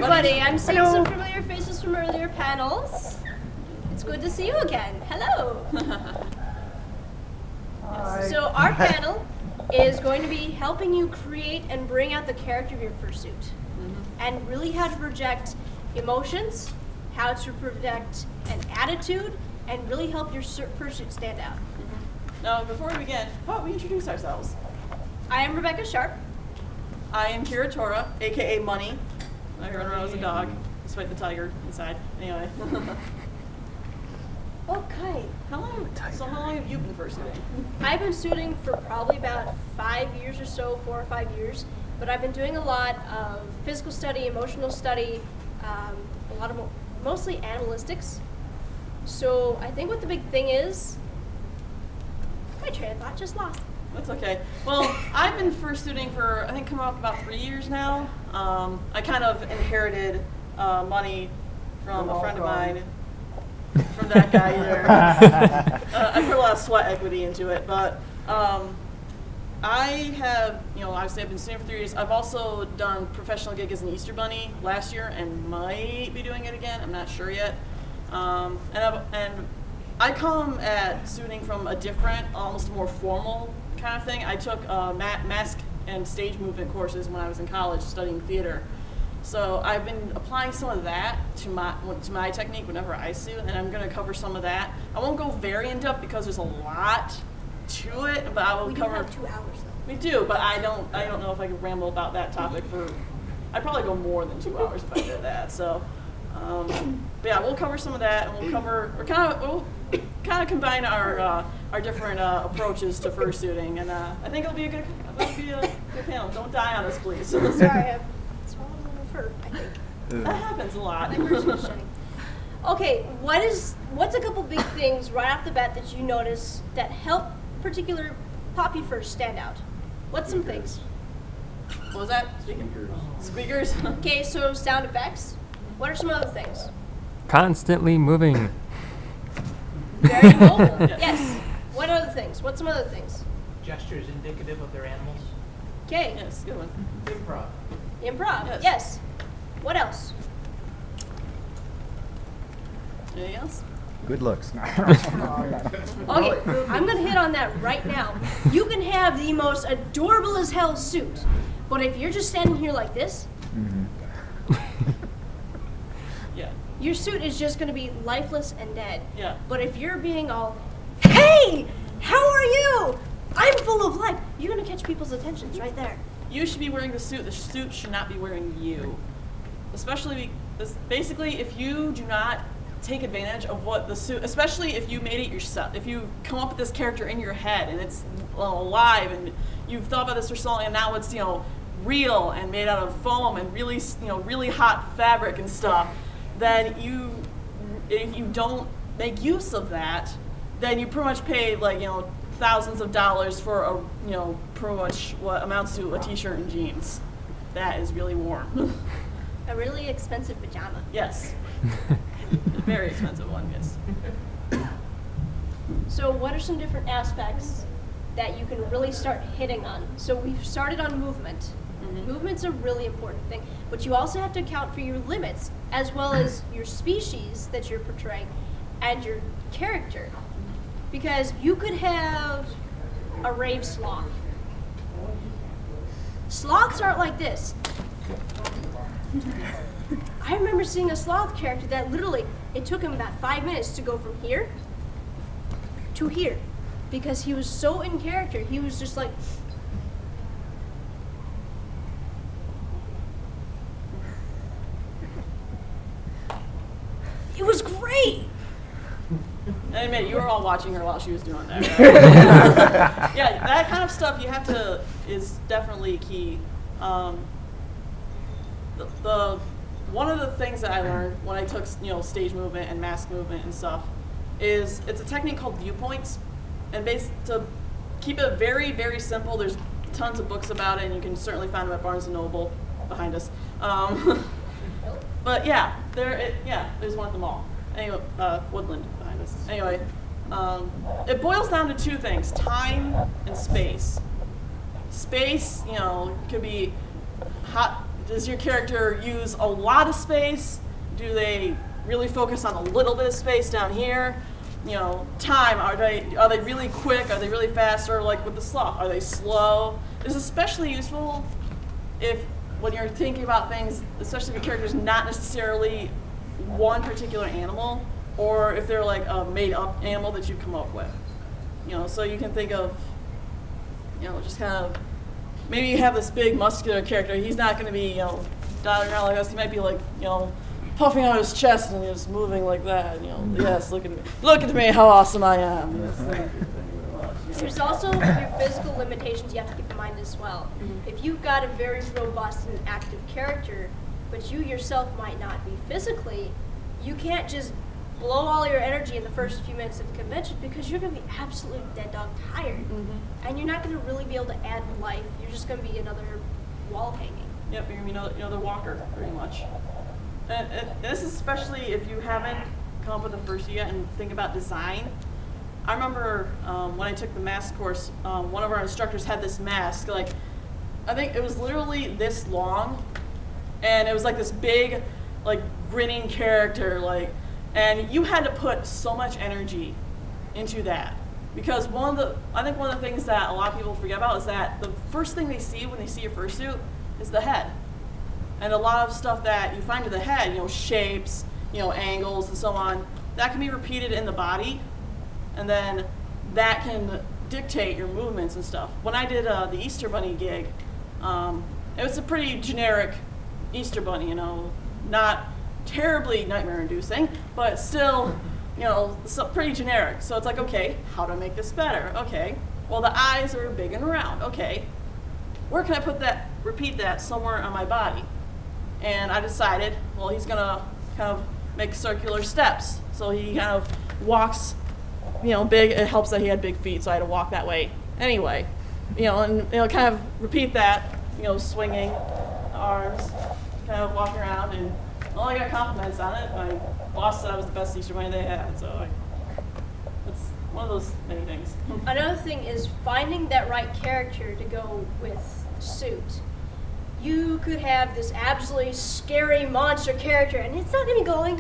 everybody. I'm seeing some familiar faces from earlier panels. It's good to see you again. Hello. So our panel is going to be helping you create and bring out the character of your fursuit, and really how to project emotions, how to project an attitude, and really help your fursuit stand out. Now, before we begin, how about we introduce ourselves? I am Rebecca Sharpe. I am Kira Tora, aka Money. I run around as a dog, despite the tiger inside. Anyway. Okay. Hello. So how long have you been fursuiting? I've been suiting for probably about 5 years or so, 4 or 5 years. But I've been doing a lot of physical study, emotional study, a lot of mostly animalistics. So I think what the big thing is, my train of thought just lost. That's okay. Well, I've been fursuiting for, I think, coming up about 3 years now. I kind of inherited money from a friend of mine, from that guy there. I put a lot of sweat equity into it, but I have, obviously I've been studing for 3 years. I've also done professional gig as an Easter Bunny last year and might be doing it again. I'm not sure yet. And I come at suiting from a different, almost more formal kind of thing. I took mask and stage movement courses when I was in college studying theater. So I've been applying some of that to my technique whenever I suit, and I'm going to cover some of that. I won't go very in depth because there's a lot to it, but I will cover. We do have 2 hours though. We do, but I don't know if I can ramble about that topic for. I'd probably go more than 2 hours if I did that. So, but yeah, we'll cover some of that, and we'll kind of combine our different approaches to fursuiting, and I think it'll be a good panel. Don't die on us, please. Sorry, I swallowed a little fur, I think. That happens a lot. My fur's just shedding. Okay, what's a couple big things right off the bat that you notice that help particular poppy furs stand out? What's some things? What was that? Speakers. Okay, so sound effects. What are some other things? Constantly moving. Very mobile. Yes. What other things? What's some other things? Gestures indicative of their animals. Okay. Yes, good one. Improv. Improv. Yes. What else? Anything else? Good looks. Okay, I'm going to hit on that right now. You can have the most adorable as hell suit, but if you're just standing here like this, Yeah. your suit is just going to be lifeless and dead. Yeah. But if you're being all, hey, how are you? I'm full of life. You're going to catch people's attentions right there. You should be wearing the suit. The suit should not be wearing you. Especially, basically, if you do not take advantage of what the suit, especially if you made it yourself, if you come up with this character in your head and it's alive and you've thought about this for so long and now it's, real and made out of foam and really, really hot fabric and stuff, then if you don't make use of that, then you pretty much pay thousands of dollars for a, pretty much what amounts to a t-shirt and jeans. That is really warm. A really expensive pajama. Yes. A very expensive one, yes. So what are some different aspects that you can really start hitting on? So we've started on movement. Movement's a really important thing, but you also have to account for your limits as well as your species that you're portraying and your character. Because you could have a rave sloth. Sloths aren't like this. I remember seeing a sloth character that literally, it took him about 5 minutes to go from here to here because he was so in character. He was just like, it was great. I admit, you were all watching her while she was doing that, right? Yeah, that kind of stuff is definitely key. One of the things that I learned when I took stage movement and mask movement and stuff is it's a technique called viewpoints, and to keep it very, very simple, there's tons of books about it, and you can certainly find them at Barnes & Noble behind us. But yeah, there's one at the mall. Anyway, Woodland behind us. Anyway, it boils down to 2 things: time and space. Space, could be hot. does your character use a lot of space? Do they really focus on a little bit of space down here? You know, time, are they really quick? Are they really fast? Or like with the sloth, are they slow? It's especially useful when you're thinking about things, especially if your character's not necessarily one particular animal, or if they're like a made-up animal that you've come up with. You know, so you can think of, you know, just kind of, maybe you have this big muscular character. He's not going to be, you know, dotting around like us. He might be like, you know, puffing out his chest and just moving like that. You know, yes, look at me, how awesome I am. Yes, thank you very much. There's also your physical limitations you have to keep in mind as well. If you've got a very robust and active character, but you yourself might not be physically, you can't just blow all your energy in the first few minutes of the convention because you're going to be absolutely dead dog tired. And you're not going to really be able to add life. You're just going to be another wall hanging. Yep, you're going to be another walker, pretty much. And this is especially if you haven't come up with a fursuit yet and think about design. I remember when I took the mask course, one of our instructors had this mask, like, I think it was literally this long, and it was like this big, like, grinning character, like, and you had to put so much energy into that. Because I think one of the things that a lot of people forget about is that the first thing they see when they see a fursuit is the head. And a lot of stuff that you find in the head, you know, shapes, you know, angles and so on, that can be repeated in the body, and then that can dictate your movements and stuff. When I did the Easter Bunny gig, it was a pretty generic Easter Bunny, you know, not terribly nightmare-inducing, but still, you know, pretty generic. So it's like, okay, how do I make this better? Okay, well, the eyes are big and round. Okay, where can I repeat that somewhere on my body? And I decided, well, he's gonna kind of make circular steps. So he kind of walks, you know, big. It helps that he had big feet, so I had to walk that way anyway. You know, and you know, kind of repeat that, you know, swinging arms, kind of walking around, and well, I got compliments on it. My boss said I was the best Easter Bunny they had, so it's one of those many things. Another thing is finding that right character to go with the suit. You could have this absolutely scary monster character, and it's not going to be going,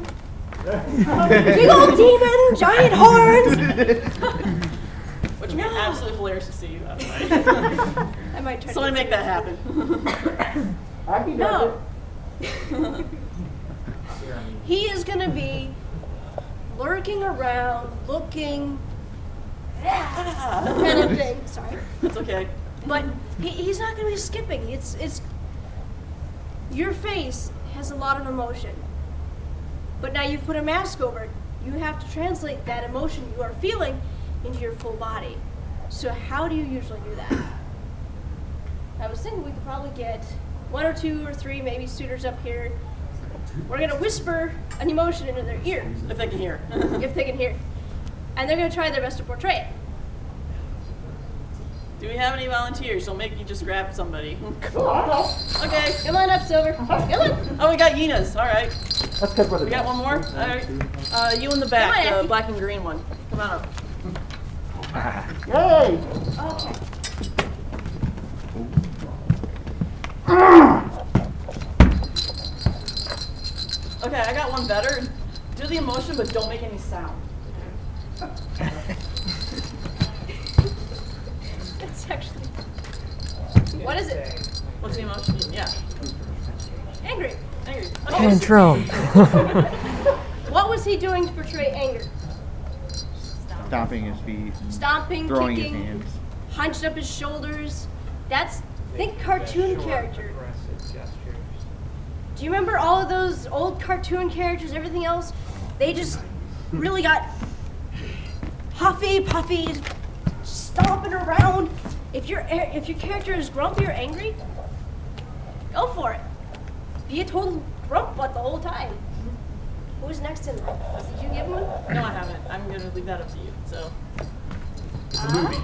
big old demon, giant horns. Which would be absolutely hilarious to see you, by the way. I might try Somebody to make that happen. No. He is going to be lurking around, looking, kind of thing. Sorry. It's okay. But he's not going to be skipping. It's your face has a lot of emotion. But now you've put a mask over it. You have to translate that emotion you are feeling into your full body. So how do you usually do that? I was thinking we could probably get 1 or 2 or 3 maybe suitors up here. We're going to whisper an emotion into their ear. If they can hear. If they can hear. And they're going to try their best to portray it. Do we have any volunteers? Don't make you just grab somebody. Okay. Come on up, Silver. Come on. Oh, we got Yena's. All right. That's good, brother. We got one more? All right. You in the back, Come on, the black and green one. Come on up. Yay! Okay. Okay, I got one better. Do the emotion, but don't make any sound. That's actually... What is it? What's the emotion? Yeah. Angry. Angry. Okay. Tantrum. What was he doing to portray anger? Stomping his feet, Stomping, throwing his kicking, hands. hunched up his shoulders. That's, think cartoon character. Aggressive gestures. Do you remember all of those old cartoon characters, everything else? They just really got huffy, puffy, stomping around. If your character is grumpy or angry, go for it. Be a total grump butt the whole time. Who's next in line? Did you give him one? No, I haven't. I'm going to leave that up to you. So. It's a movie.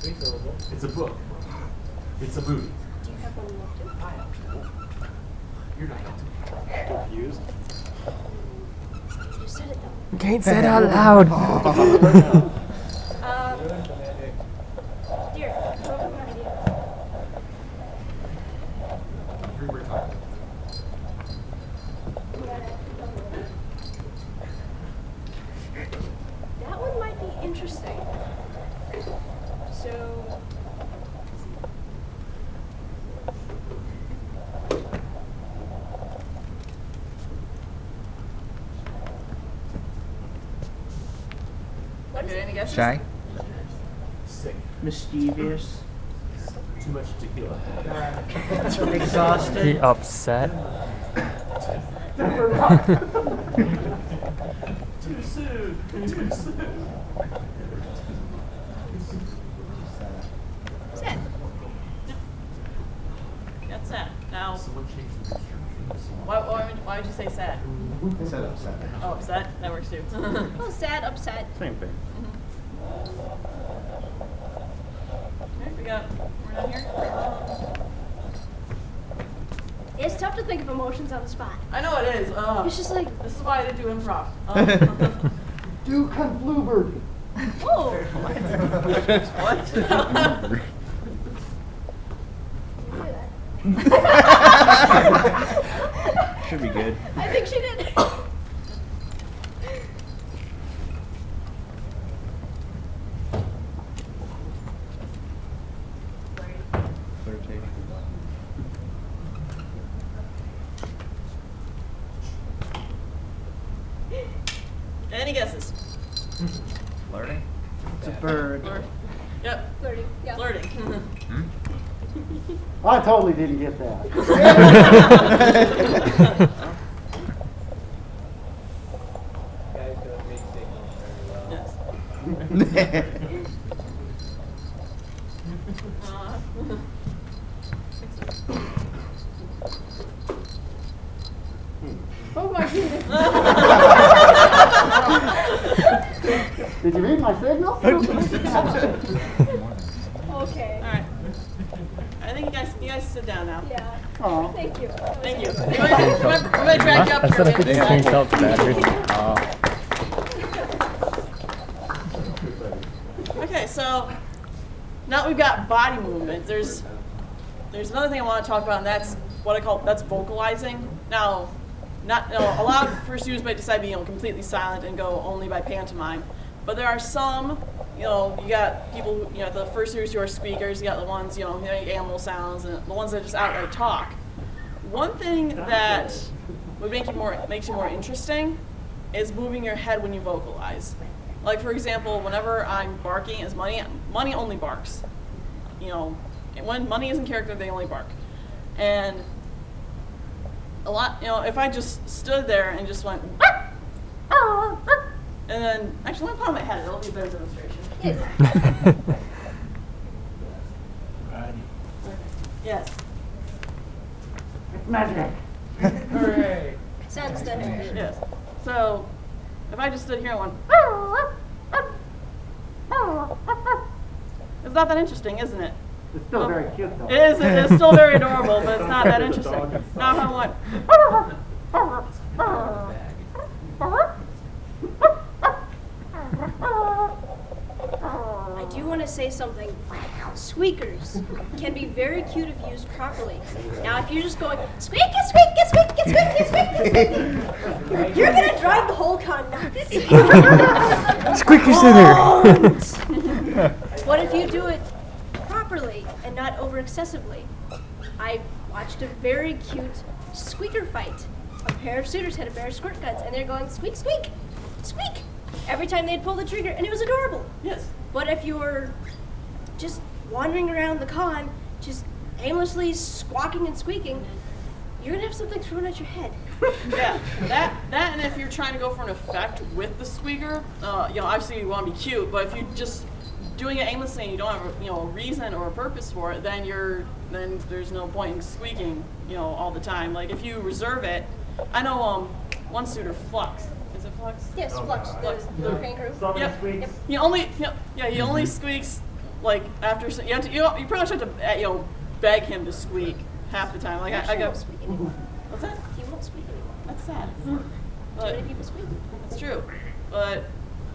Reasonable. It's a book. It's a movie. Do you have one left? You're not confused. You said it though. Can't say it out loud. Dear, come over here. Okay, any guesses? Shy. Sick. Mischievous. Too much tequila. He Exhausted. upset. Too soon. Too soon. Sad. That's sad. Now, Someone changed the description. why would you say sad? I said upset. Oh, upset? That works too. Oh, sad, upset. Same thing. Okay, we're done here. It's tough to think of emotions on the spot. I know it is. It's just like, This is why I didn't do improv. Do kind bluebird. oh, What? Should be good. I think she did. Flirtating. Any guesses? Flirting. It's a bird. Yep, Flirting, yeah. flirting. I totally didn't get that. Guys don't make signals very well. Yes. Oh my goodness. Did you read my signal? Okay. All right. I think you guys sit down now. Yeah. Oh. Thank you. Thank you. We're gonna drag you up I here. said I We could have to change decide. out the battery. Okay, so now that we've got body movement, there's another thing I want to talk about, and that's what I call vocalizing. Now, a lot of fursuiters might decide to be completely silent and go only by pantomime, but there are some. You got people, the fursuiters who are speakers. You got the ones, who make animal sounds, and the ones that just outright talk. One thing that would makes you more interesting is moving your head when you vocalize. Like, for example, whenever I'm barking as Money only barks. When Money is in character, they only bark. And a lot, if I just stood there and just went, and then, actually, let me put on my head, it'll be a better demonstration. Yes. It's magic. Hooray! Sounds good. Yes. So, if I just stood here and went, it's not that interesting, isn't it? It's still very cute though. It's still very adorable, but it's not that interesting. Now if I I do want to say something. Squeakers can be very cute if used properly. Now, if you're just going squeaky, squeaky, squeaky, squeaky, squeaky, squeaky, you're gonna drive the whole con nuts. Squeaky sitter. What if you do it properly and not over excessively? I watched a very cute squeaker fight. A pair of suitors had a pair of squirt guns, and they're going squeak, squeak, squeak every time they'd pull the trigger, and it was adorable. Yes. But if you're just wandering around the con, just aimlessly squawking and squeaking, you're gonna have something thrown at your head. Yeah, that, and if you're trying to go for an effect with the squeaker, obviously you want to be cute, but if you're just doing it aimlessly and you don't have a reason or a purpose for it, then there's no point in squeaking, all the time. Like if you reserve it, I know one suitor, Flux. Is it Flux? Yes, Flux, the kangaroo. Yep. He only squeaks like after you pretty much have to beg him to squeak half the time. Like I He go, won't squeak anymore. what's that? He won't squeak anymore. That's sad. Too But many people squeak. that's true. But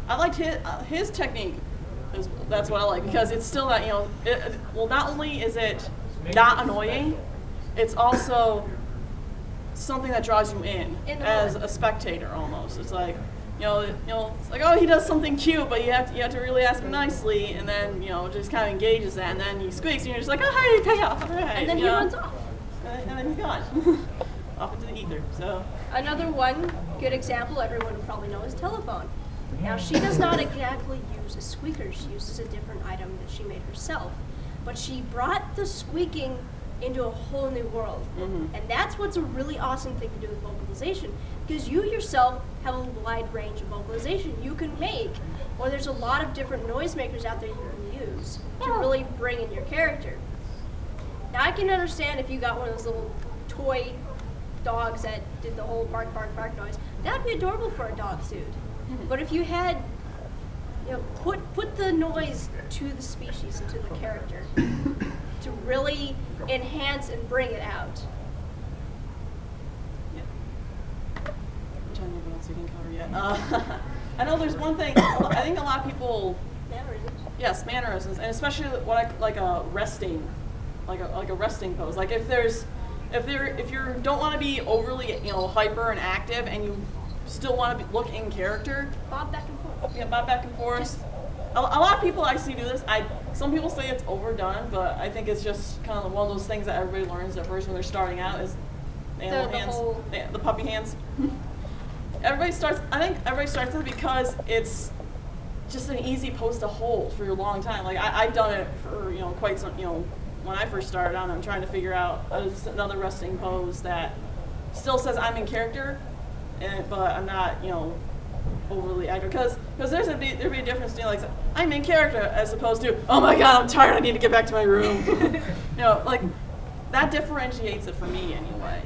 I liked his technique. That's what I like because it's still that not only is it not annoying, it's also something that draws you in as a spectator almost. It's like it's like, oh, he does something cute, but you have to really ask him nicely, and then just kind of engages that, and then he squeaks, and you're just like, oh, hey, payoff, all right. And then he runs off. And then he's gone, off into the ether. So Another one good example everyone would probably know is telephone. Now, she does not exactly use a squeaker. She uses a different item that she made herself. But she brought the squeaking into a whole new world. Mm-hmm. And that's what's a really awesome thing to do with vocalization, because you yourself have a wide range of vocalization you can make, or there's a lot of different noisemakers out there you can use to really bring in your character. Now, I can understand if you got one of those little toy dogs that did the whole bark, bark, bark noise. That'd be adorable for a dog suit. But if you had, you know, put the noise to the species and to the character to really enhance and bring it out. Yeah. I'm trying to think what else we can cover yet. I know there's one thing. I think a lot of people. Mannerisms. Yes, mannerisms, and especially what I like a resting, like a resting pose. Like if you don't want to be overly hyper and active, and you still want to look in character. Bob back and forth. Yeah, bob back and forth. A lot of people I see do this. Some people say it's overdone, but I think it's just kind of one of those things that everybody learns at first when they're starting out is animal hands, the puppy hands. I think everybody starts with it because it's just an easy pose to hold for a long time. Like I've done it for quite some when I first started out. I'm trying to figure out another resting pose that still says I'm in character, but I'm not overly active, because there'd be a difference between like I'm in character as opposed to oh my god I'm tired I need to get back to my room. Like that differentiates it for me anyway.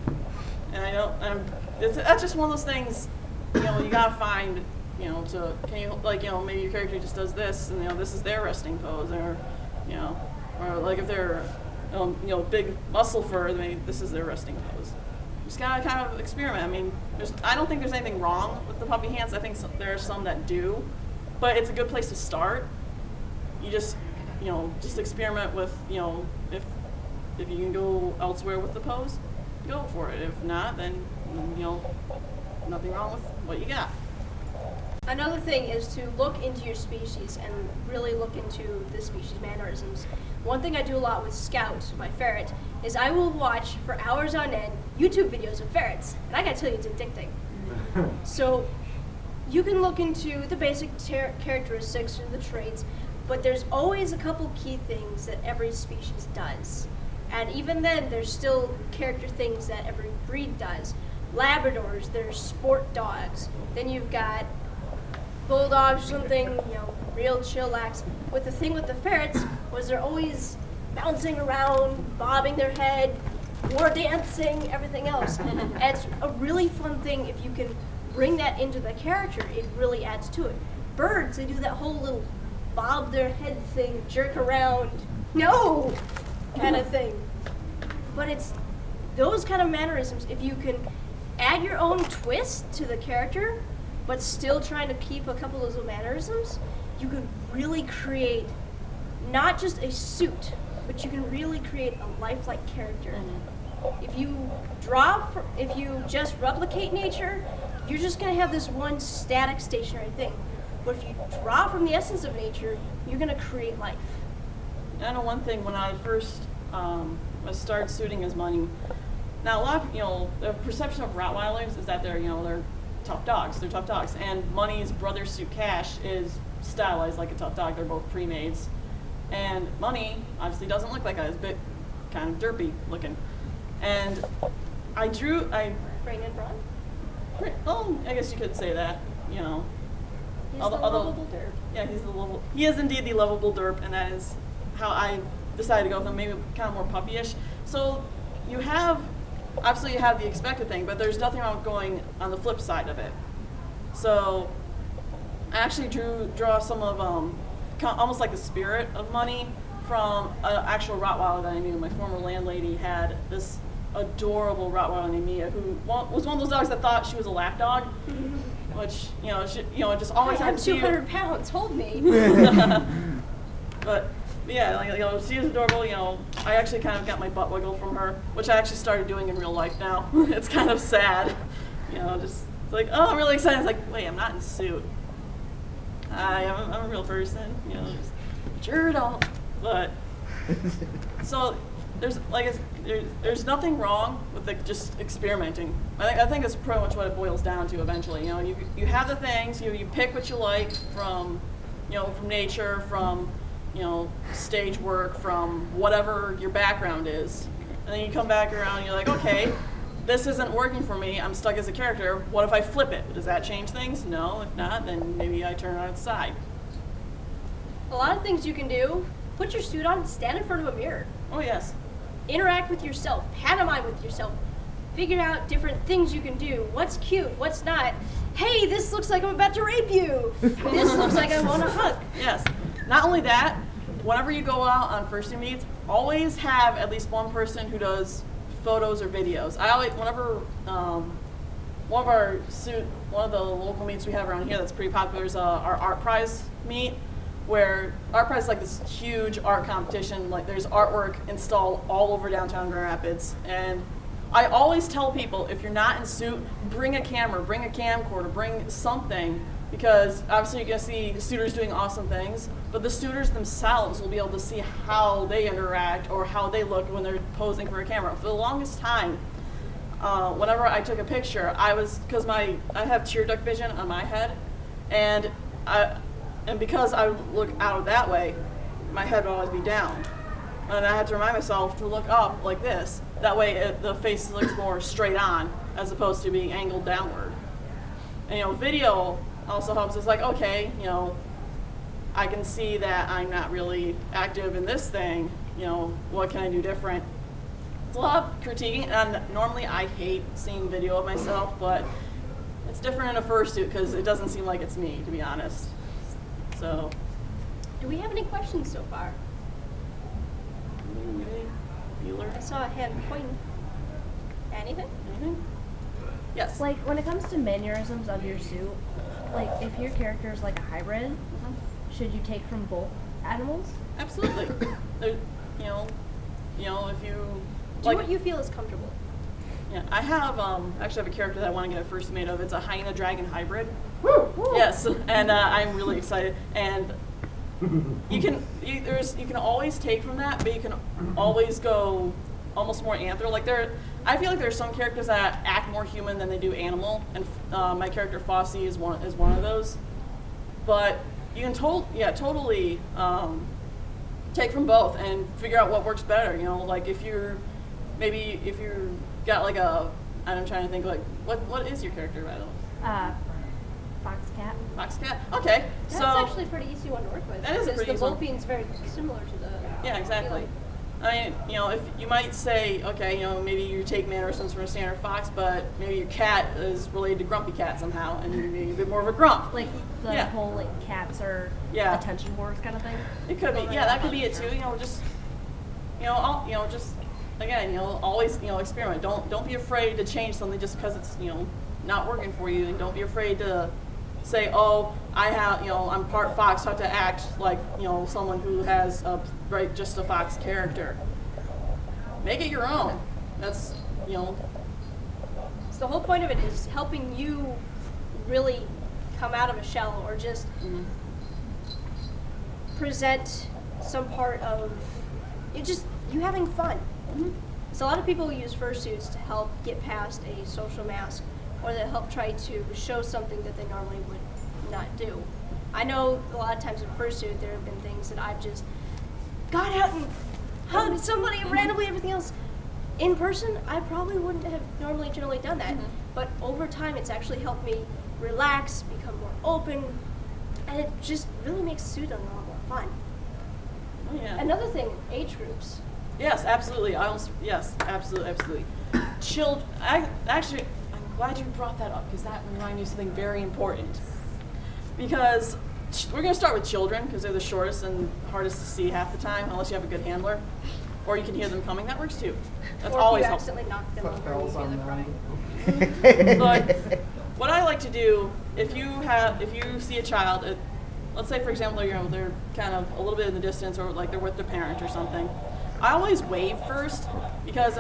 And that's just one of those things you gotta find maybe your character just does this and this is their resting pose, or like if they're big muscle fur, maybe this is their resting pose. Just gotta kind of experiment. I mean, I don't think there's anything wrong with the puppy hands. I think there are some that do, but it's a good place to start. You just experiment with, if you can go elsewhere with the pose, go for it. If not, then nothing wrong with what you got. Another thing is to look into your species and really look into the species mannerisms. One thing I do a lot with Scout, my ferret, is I will watch for hours on end YouTube videos of ferrets, and I gotta tell you, it's addicting. So you can look into the basic characteristics or the traits, but there's always a couple key things that every species does. And even then, there's still character things that every breed does. Labradors, there's sport dogs. Then you've got bulldogs or something, real chillax. But the thing with the ferrets was they're always bouncing around, bobbing their head, war dancing, everything else. And it's a really fun thing if you can bring that into the character. It really adds to it. Birds, they do that whole little bob their head thing, jerk around, no, kind of thing. But it's those kind of mannerisms, if you can add your own twist to the character, but still trying to keep a couple of those mannerisms, you can really create not just a suit, but you can really create a lifelike character. If you just replicate nature, you're just going to have this one static stationary thing. But if you draw from the essence of nature, you're going to create life. I know one thing when I first started suiting as Money. Now a lot of the perception of Rottweilers is that they're tough dogs. They're tough dogs, and Money's brother suit Cash is stylized like a tough dog. They're both pre-mades, and Money obviously doesn't look like that. He's a bit kind of derpy looking, and Brain and brawn? Well, I guess you could say that. He's the lovable derp. Yeah, he is indeed the lovable derp, and that is how I decided to go with him. Maybe kind of more puppyish. So you have the expected thing, but there's nothing wrong with going on the flip side of it. So I actually draw some of almost like the spirit of Money from an actual Rottweiler that I knew. My former landlady had this adorable Rottweiler named Mia, who was one of those dogs that thought she was a lap dog, which just always had I'm 200 pounds. Hold me. But yeah, she was adorable. I actually kind of got my butt wiggled from her, which I actually started doing in real life now. It's kind of sad. Just like, oh, I'm really excited. It's like, wait, I'm not in a suit. I'm a real person. Just you're adult. But so there's nothing wrong with just experimenting. I think that's pretty much what it boils down to eventually. You know, you have the things, you pick what you like from, you know, from nature, from, you know, stage work, from whatever your background is, and then you come back around and you're like, okay, this isn't working for me. I'm stuck as a character. What if I flip it? Does that change things? No. If not, then maybe I turn it on its side. A lot of things you can do. Put your suit on, stand in front of a mirror. Oh yes. Interact with yourself, pantomime with yourself, figure out different things you can do, what's cute, what's not. Hey, this looks like I'm about to rape you. This looks like I want to hug. Yes. Not only that, whenever you go out on fursuit meets, always have at least one person who does photos or videos. I always, whenever one of the local meets we have around here that's pretty popular is our art prize meet, where art prize is like this huge art competition. Like there's artwork installed all over downtown Grand Rapids, and I always tell people, if you're not in suit, bring a camera, bring a camcorder, bring something, because obviously you're gonna see the suitors doing awesome things, but the suitors themselves will be able to see how they interact or how they look when they're posing for a camera. For the longest time, whenever I took a picture, because I have tear duct vision on my head, and because I look out that way, my head would always be down. And I had to remind myself to look up like this. That way the face looks more straight on as opposed to being angled downward. And, you know, video also helps. It's like, okay, you know, I can see that I'm not really active in this thing. You know, what can I do different? It's a lot of critiquing, and normally I hate seeing video of myself, but it's different in a fursuit because it doesn't seem like it's me, to be honest. So, Do we have any questions so far? Bueller? I saw a hand pointing. Anything? Anything? Yes. Like, when it comes to mannerisms of your suit, like, if your character is like a hybrid, should you take from both animals? Absolutely. There, you know, if you Do what you feel is comfortable. Yeah, I have actually have a character that I want to get a first made of. It's a hyena dragon hybrid. Woo, woo. Yes, and I'm really excited. And you can always take from that, but you can always go almost more anthro. Like I feel like there's some characters that act more human than they do animal, and my character Fossey is one of those. But you can totally take from both and figure out what works better. You know, like if you're got like I'm trying to think, like what is your character, by the way? Fox cat. Fox cat. Okay. That's so actually a pretty easy one to work with. That is a pretty because the easy one. Volpine's very similar to the. Yeah, exactly. I mean, you know, if you might say, okay, you know, maybe you take mannerisms from a standard fox, but maybe your cat is related to Grumpy Cat somehow, and you're maybe a bit more of a grump. Like the Yeah. whole like cats are Yeah. attention whores kind of thing. It could be, yeah, that could be it too. You know, just, you know, just again, you know, always, you know, experiment. Don't be afraid to change something just because it's, you know, not working for you, and don't be afraid to say, oh, I'm part fox, so I have to act like, you know, someone who has just a fox character. Make it your own. That's, you know. So the whole point of it is helping you really come out of a shell, or just present some part of you having fun. So a lot of people use fursuits to help get past a social mask, or they help try to show something that they normally would not do. I know a lot of times in fursuit there have been things that I've just got out and hugged somebody and randomly everything else. In person, I probably wouldn't have generally done that. But over time, it's actually helped me relax, become more open, and it just really makes suit a lot more fun. Oh, yeah. Another thing, age groups. Yes, absolutely. Yes, absolutely. I'm glad you brought that up, because that reminded me of something very important. Because we're going to start with children, because they're the shortest and hardest to see half the time, unless you have a good handler. Or you can hear them coming. That works too. That's or always if you helpful. accidentally knock them over and you feel them crying. But what I like to do, if you see a child, let's say for example, you know, they're kind of a little bit in the distance, or like they're with their parent or something, I always wave first, because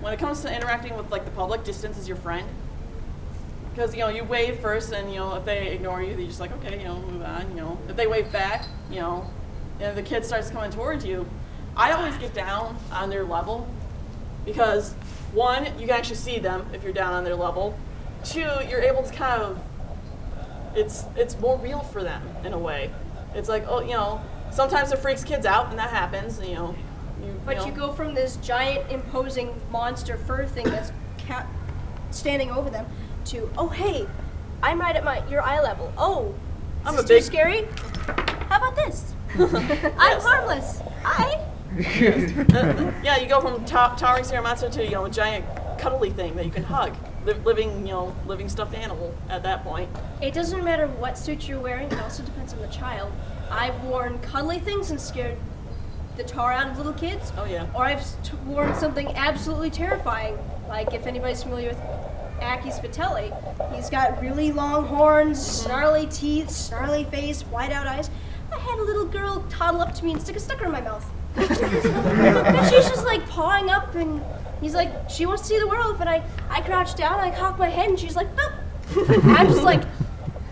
when it comes to interacting with like the public, distance is your friend. Because, you know, you wave first, and, you know, if they ignore you, they're just like, okay, you know, move on, you know. If they wave back, you know, and the kid starts coming towards you, I always get down on their level because, one, you can actually see them if you're down on their level. Two, you're able to kind of, it's more real for them in a way. It's like, oh, you know, sometimes it freaks kids out, and that happens, you know. But you go from this giant imposing monster fur thing that's standing over them to, oh hey, I'm right at your eye level. Oh, is this too scary? How about this? I'm harmless. Hi. Yeah, you go from towering scary monster to, you know, a giant cuddly thing that you can hug. Living stuffed animal at that point. It doesn't matter what suit you're wearing. It also depends on the child. I've worn cuddly things and scared the tar out of little kids. Oh yeah. Or I've worn something absolutely terrifying. Like if anybody's familiar with Aki's Vitelli, he's got really long horns, snarly teeth, snarly face, wide-out eyes. I had a little girl toddle up to me and stick a sticker in my mouth. And she's just like pawing up, and he's like, she wants to see the world, but I crouch down, I cock my head, and she's like, oh. I'm just like,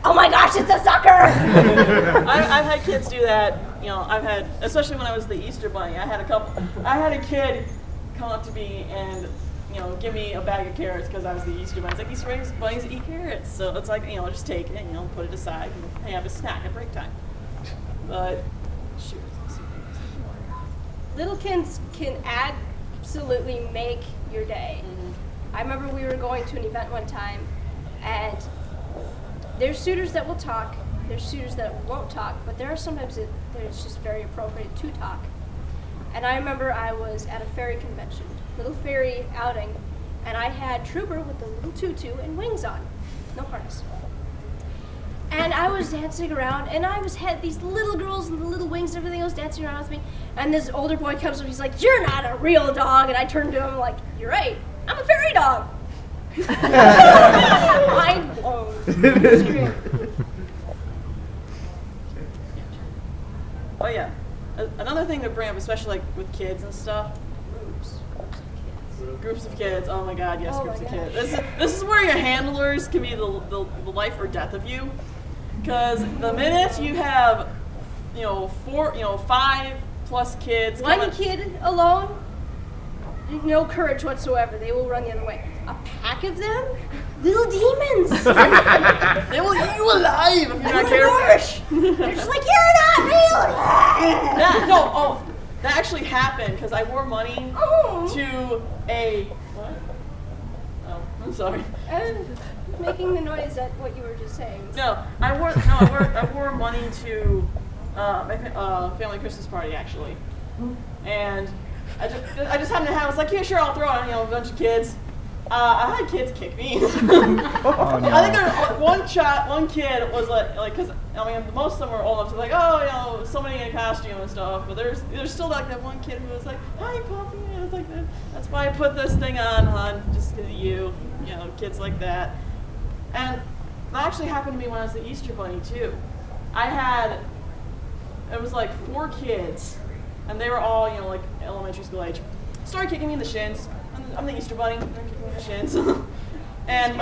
oh my gosh, it's a sucker! I've had kids do that. You know, especially when I was the Easter Bunny, I had a kid come up to me and, you know, give me a bag of carrots because I was the Easter Bunny. It's like, Easter bunnies eat carrots. So it's like, you know, just take it and, you know, put it aside and have a snack at break time. But, shoot. Little kids can absolutely make your day. I remember we were going to an event one time, and there's suitors that will talk, there's suitors that won't talk, but there are sometimes that it's just very appropriate to talk. And I remember I was at a fairy convention, little fairy outing, and I had Trooper with the little tutu and wings on, no harness. And I was dancing around, and had these little girls and the little wings and everything else dancing around with me. And this older boy comes up, he's like, "You're not a real dog." And I turned to him like, "You're right, I'm a fairy dog." Mind blown. It's great. Oh yeah. Another thing to bring up, especially like with kids and stuff. Groups of kids. Oh my God, yes, groups of kids. This is where your handlers can be the life or death of you. Because the minute you have, 5+ kids. One kid alone, no courage whatsoever. They will run the other way. A pack of them, little demons. They will eat you alive if you're not careful. They're just like, "You're not real." That actually happened because I wore money to a. What? Oh, I'm sorry. Making the noise at what you were just saying. I wore money to my family Christmas party actually, and I just happened to have. I was like, yeah, sure, I'll throw on a bunch of kids. I had kids kick me. Oh, no. I think there was one kid was like, because most of them were old enough to like, somebody in a costume and stuff. But there's still like that one kid who was like, "Hi, Puppy." And I was like, "That's why I put this thing on, hon, just because of you." Kids like that. And that actually happened to me when I was the Easter Bunny too. It was like 4 kids, and they were all like elementary school age. Started kicking me in the shins. I'm the Easter Bunny. They're kicking me in the shins. And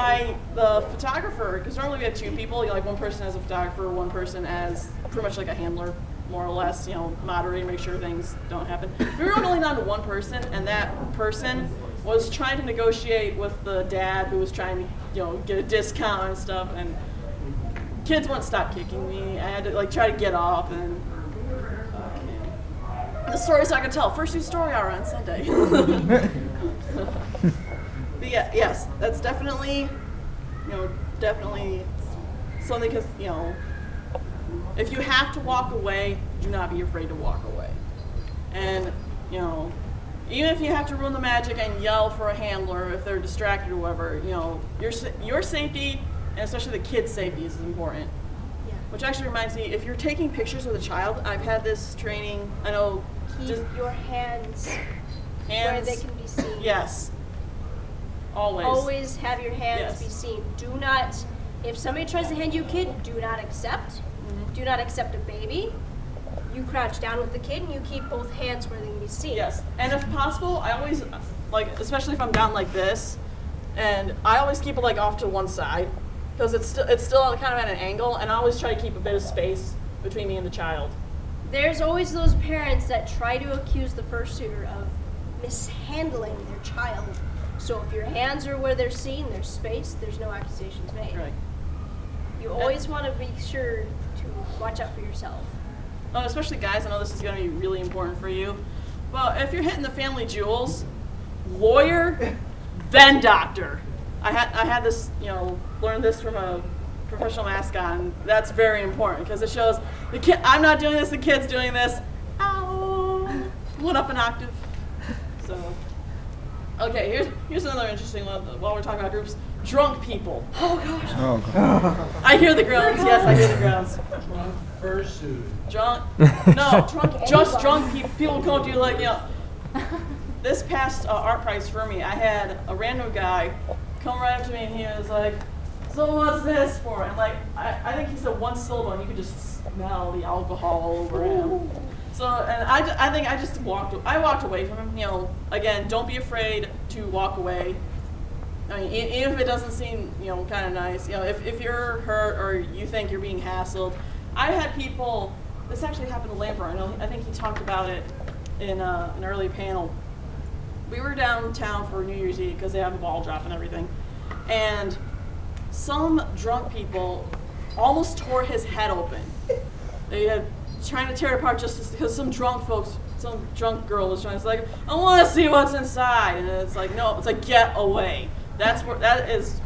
the photographer, because normally we have 2 people, like one person as a photographer, one person as pretty much like a handler, more or less, moderating, make sure things don't happen. We were only down to one person, and that person was trying to negotiate with the dad who was trying to, get a discount and stuff, and kids wouldn't stop kicking me. I had to try to get off, and the stories I could tell. Fursuit story hour on Sunday. But yeah, yes, that's definitely something, because, if you have to walk away, do not be afraid to walk away. And, even if you have to ruin the magic and yell for a handler if they're distracted or whatever, your safety, and especially the kids' safety, is important. Yeah. Which actually reminds me, if you're taking pictures with a child, I've had this training, I know. Keep your hands where they can be seen. Yes. Always. Always have your hands Yes. be seen. Do not, if somebody tries to hand you a kid, do not accept. Mm-hmm. Do not accept a baby. You crouch down with the kid and you keep both hands where they can be seen. Yes, and if possible, I always, especially if I'm down like this, and I always keep it off to one side, because it's still kind of at an angle, and I always try to keep a bit of space between me and the child. There's always those parents that try to accuse the fursuiter of mishandling their child. So if your hands are where they're seen, there's space, there's no accusations made. Right. You always want to be sure to watch out for yourself. Oh, especially guys, I know this is going to be really important for you. Well, if you're hitting the family jewels, lawyer, then doctor. I had this, learned this from a professional mascot, and that's very important because it shows the kid. I'm not doing this. The kid's doing this. Ow! Went up an octave. So, okay, here's another interesting one. While we're talking about groups, drunk people. Oh gosh. Oh, God. I hear the groans. Yes, I hear the groans. Drunk fursuit. Drunk? No, just drunk people come up to you like, This past art prize for me, I had a random guy come right up to me and he was like, "So what's this for?" And like, I think he said one syllable and you could just smell the alcohol all over him. So, and I think I just walked away from him. Again, don't be afraid to walk away. I mean, even if it doesn't seem, kind of nice, if you're hurt or you think you're being hassled. I had people, this actually happened to Lampert. I think he talked about it in an early panel. We were downtown for New Year's Eve because they have a ball drop and everything. And some drunk people almost tore his head open. They had trying to tear it apart just because some drunk girl was trying to say, like, "I want to see what's inside." And it's like, no, it's like, get away. That is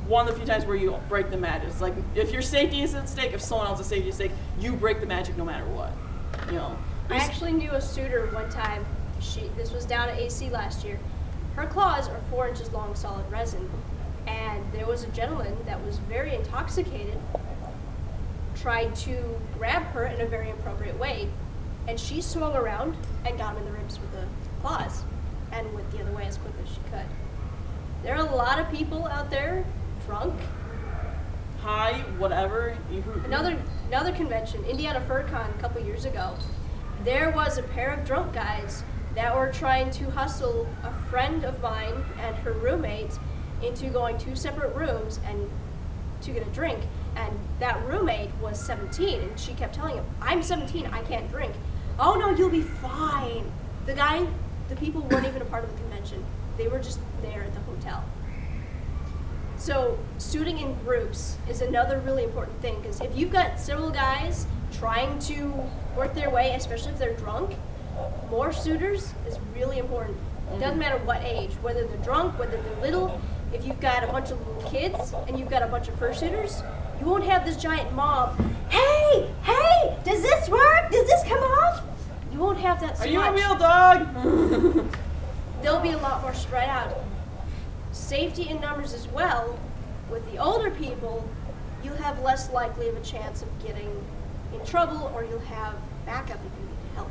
one of the few times where you break the magic. It's like, if your safety is at stake, if someone else's safety is at stake, you break the magic no matter what. I actually knew a suitor one time. This was down at AC last year. Her claws are 4 inches long, solid resin. And there was a gentleman that was very intoxicated, tried to grab her in a very inappropriate way, and she swung around and got him in the ribs with the claws and went the other way as quick as she could. There are a lot of people out there drunk. High, whatever. Another convention, Indiana FurCon a couple years ago, there was a pair of drunk guys that were trying to hustle a friend of mine and her roommate into going 2 separate rooms and to get a drink. And that roommate was 17, and she kept telling him, "I'm 17, I can't drink." "Oh no, you'll be fine." The people weren't even a part of the convention. They were just there at the hotel. So suiting in groups is another really important thing, because if you've got several guys trying to work their way, especially if they're drunk, more suitors is really important. It doesn't matter what age, whether they're drunk, whether they're little. If you've got a bunch of little kids and you've got a bunch of fursuiters, you won't have this giant mob. Hey, does this work? Does this come off? You won't have that so much. Are you a real dog? They'll be a lot more spread out. Safety in numbers as well. With the older people, you'll have less likely of a chance of getting in trouble, or you'll have backup if you need help.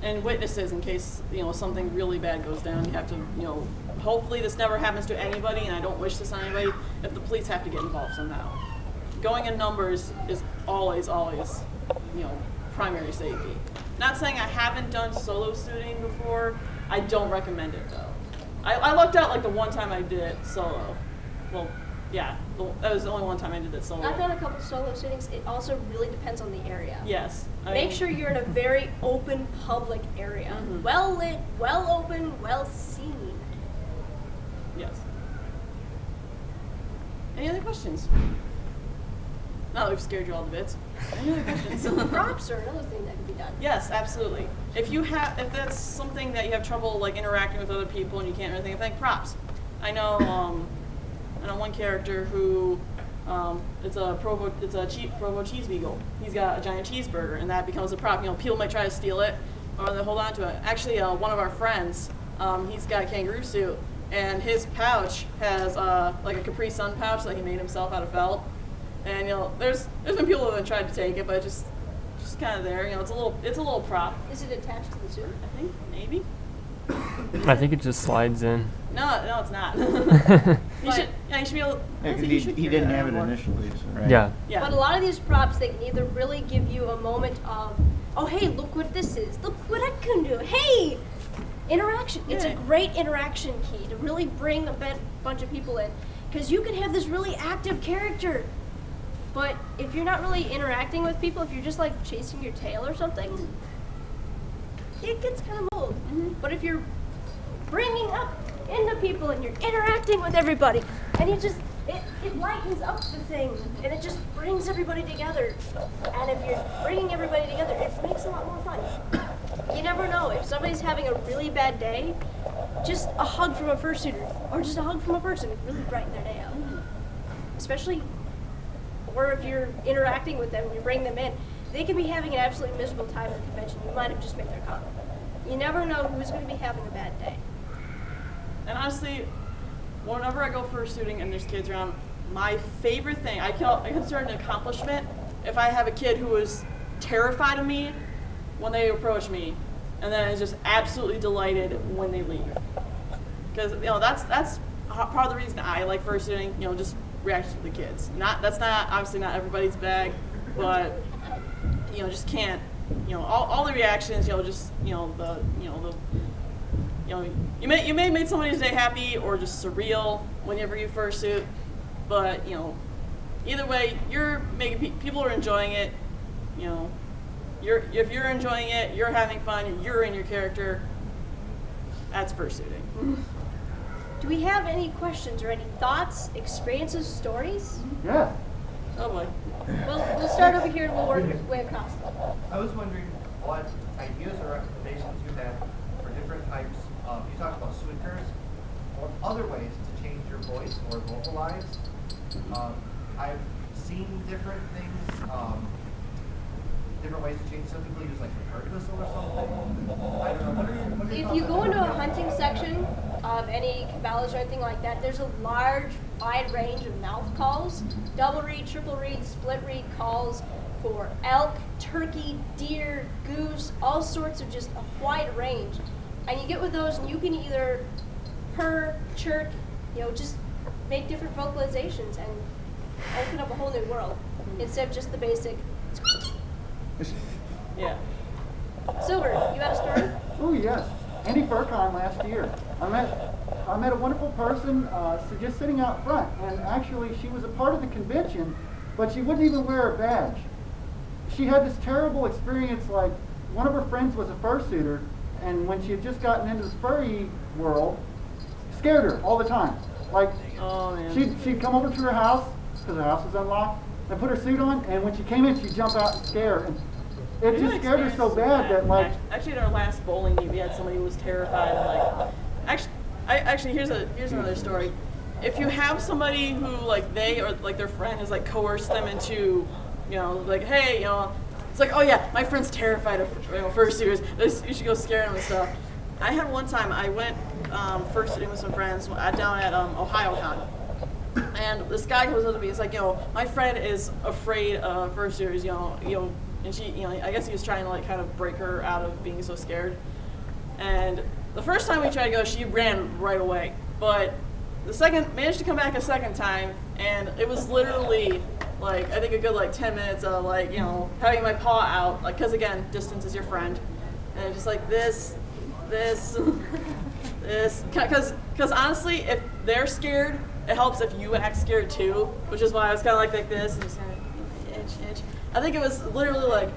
And witnesses in case something really bad goes down. You have to hopefully this never happens to anybody, and I don't wish this on anybody. If the police have to get involved somehow, going in numbers is always primary safety. Not saying I haven't done solo suiting before. I don't recommend it though. I lucked out like the one time I did it solo. Well, yeah, that was the only one time I did it solo. I've done a couple solo suitings. It also really depends on the area. Yes. Make sure you're in a very open public area. Well lit, well open, well seen. Yes. Any other questions? Now that we've scared you all to bits. Any other questions? Props are another thing that can be done. Yes, absolutely. If that's something that you have trouble like interacting with other people and you can't really think of, props. I know one character who it's a cheap Provo cheese beagle. He's got a giant cheeseburger, and that becomes a prop. People might try to steal it or they hold on to it. Actually, one of our friends, he's got a kangaroo suit, and his pouch has like a Capri Sun pouch that he made himself out of felt. And there's been people who have tried to take it, but just kind of there. It's a little prop. Is it attached to the suit? I think maybe. I think it just slides in. No, it's not. You should be able. Yeah, 'cause he didn't have it initially, so, right? Yeah. But a lot of these props, they can either really give you a moment of, oh hey, look what this is. Look what I can do. Hey, interaction. It's a great interaction key to really bring a bunch of people in, because you can have this really active character, But if you're not really interacting with people, if you're just like chasing your tail or something, it gets kind of old. But if you're bringing up into people and you're interacting with everybody, and it lightens up the thing, and it just brings everybody together. And if you're bringing everybody together, it makes it a lot more fun. You never know, if somebody's having a really bad day, just a hug from a fursuiter, or just a hug from a person, can really brighten their day up. Especially, or if you're interacting with them and you bring them in, they can be having an absolutely miserable time at the convention. You might have just made their comment. You never know who's going to be having a bad day. And honestly, whenever I go fursuiting and there's kids around, my favorite thing, I consider it an accomplishment if I have a kid who is terrified of me when they approach me, and then is just absolutely delighted when they leave. Because that's part of the reason I like fursuiting. Just reactions with the kids. That's not obviously not everybody's bag, but just can't. All the reactions. You may have made somebody's day happy or just surreal whenever you fursuit, but either way, you're making people are enjoying it. If you're enjoying it, you're having fun, you're in your character. That's fursuiting. Do we have any questions or any thoughts, experiences, stories? Yeah. Oh boy. Well, we'll start over here and we'll work our way across. I was wondering what ideas or recommendations you had for different types of, you talked about suitors, or other ways to change your voice or vocalize. I've seen different things, different ways to change. Some people use like a bird whistle or something. I don't know. What are your If you go into a hunting section of any cabela's or anything like that, there's a large, wide range of mouth calls. Double reed, triple reed, split reed calls for elk, turkey, deer, goose, all sorts of just a wide range. And you get with those and you can either purr, chirp, just make different vocalizations and open up a whole new world instead of just the basic squeak. Yeah. Silver, you had a story? Oh yes, Andy FurCon last year. I met a wonderful person just sitting out front, and actually she was a part of the convention, but she wouldn't even wear a badge. She had this terrible experience, like one of her friends was a fursuiter, and when she had just gotten into the furry world, scared her all the time. Like, Oh man. she'd come over to her house, because her house was unlocked, and put her suit on, and when she came in, she'd jump out and scare. And it We just had scared her so experiences bad with that, like, actually at our last bowling meet, we had somebody who was terrified of actually here's another story. If you have somebody who like they or like their friend has like coerced them into, like, hey, it's like, oh yeah, my friend's terrified of fursuiters. You should go scare them and stuff. I had one time I went fursuiting with some friends down at OhioCon. And this guy comes up to me. It's like, my friend is afraid of fursuiters. And she, I guess he was trying to like kind of break her out of being so scared. And the first time we tried to go, she ran right away. But the second, managed to come back a second time, and it was literally like I think a good like 10 minutes of like having my paw out, like because again, distance is your friend, and just like this, because honestly, if they're scared, it helps if you act scared too, which is why I was kind of like this and just kind of itch. I think it was literally like,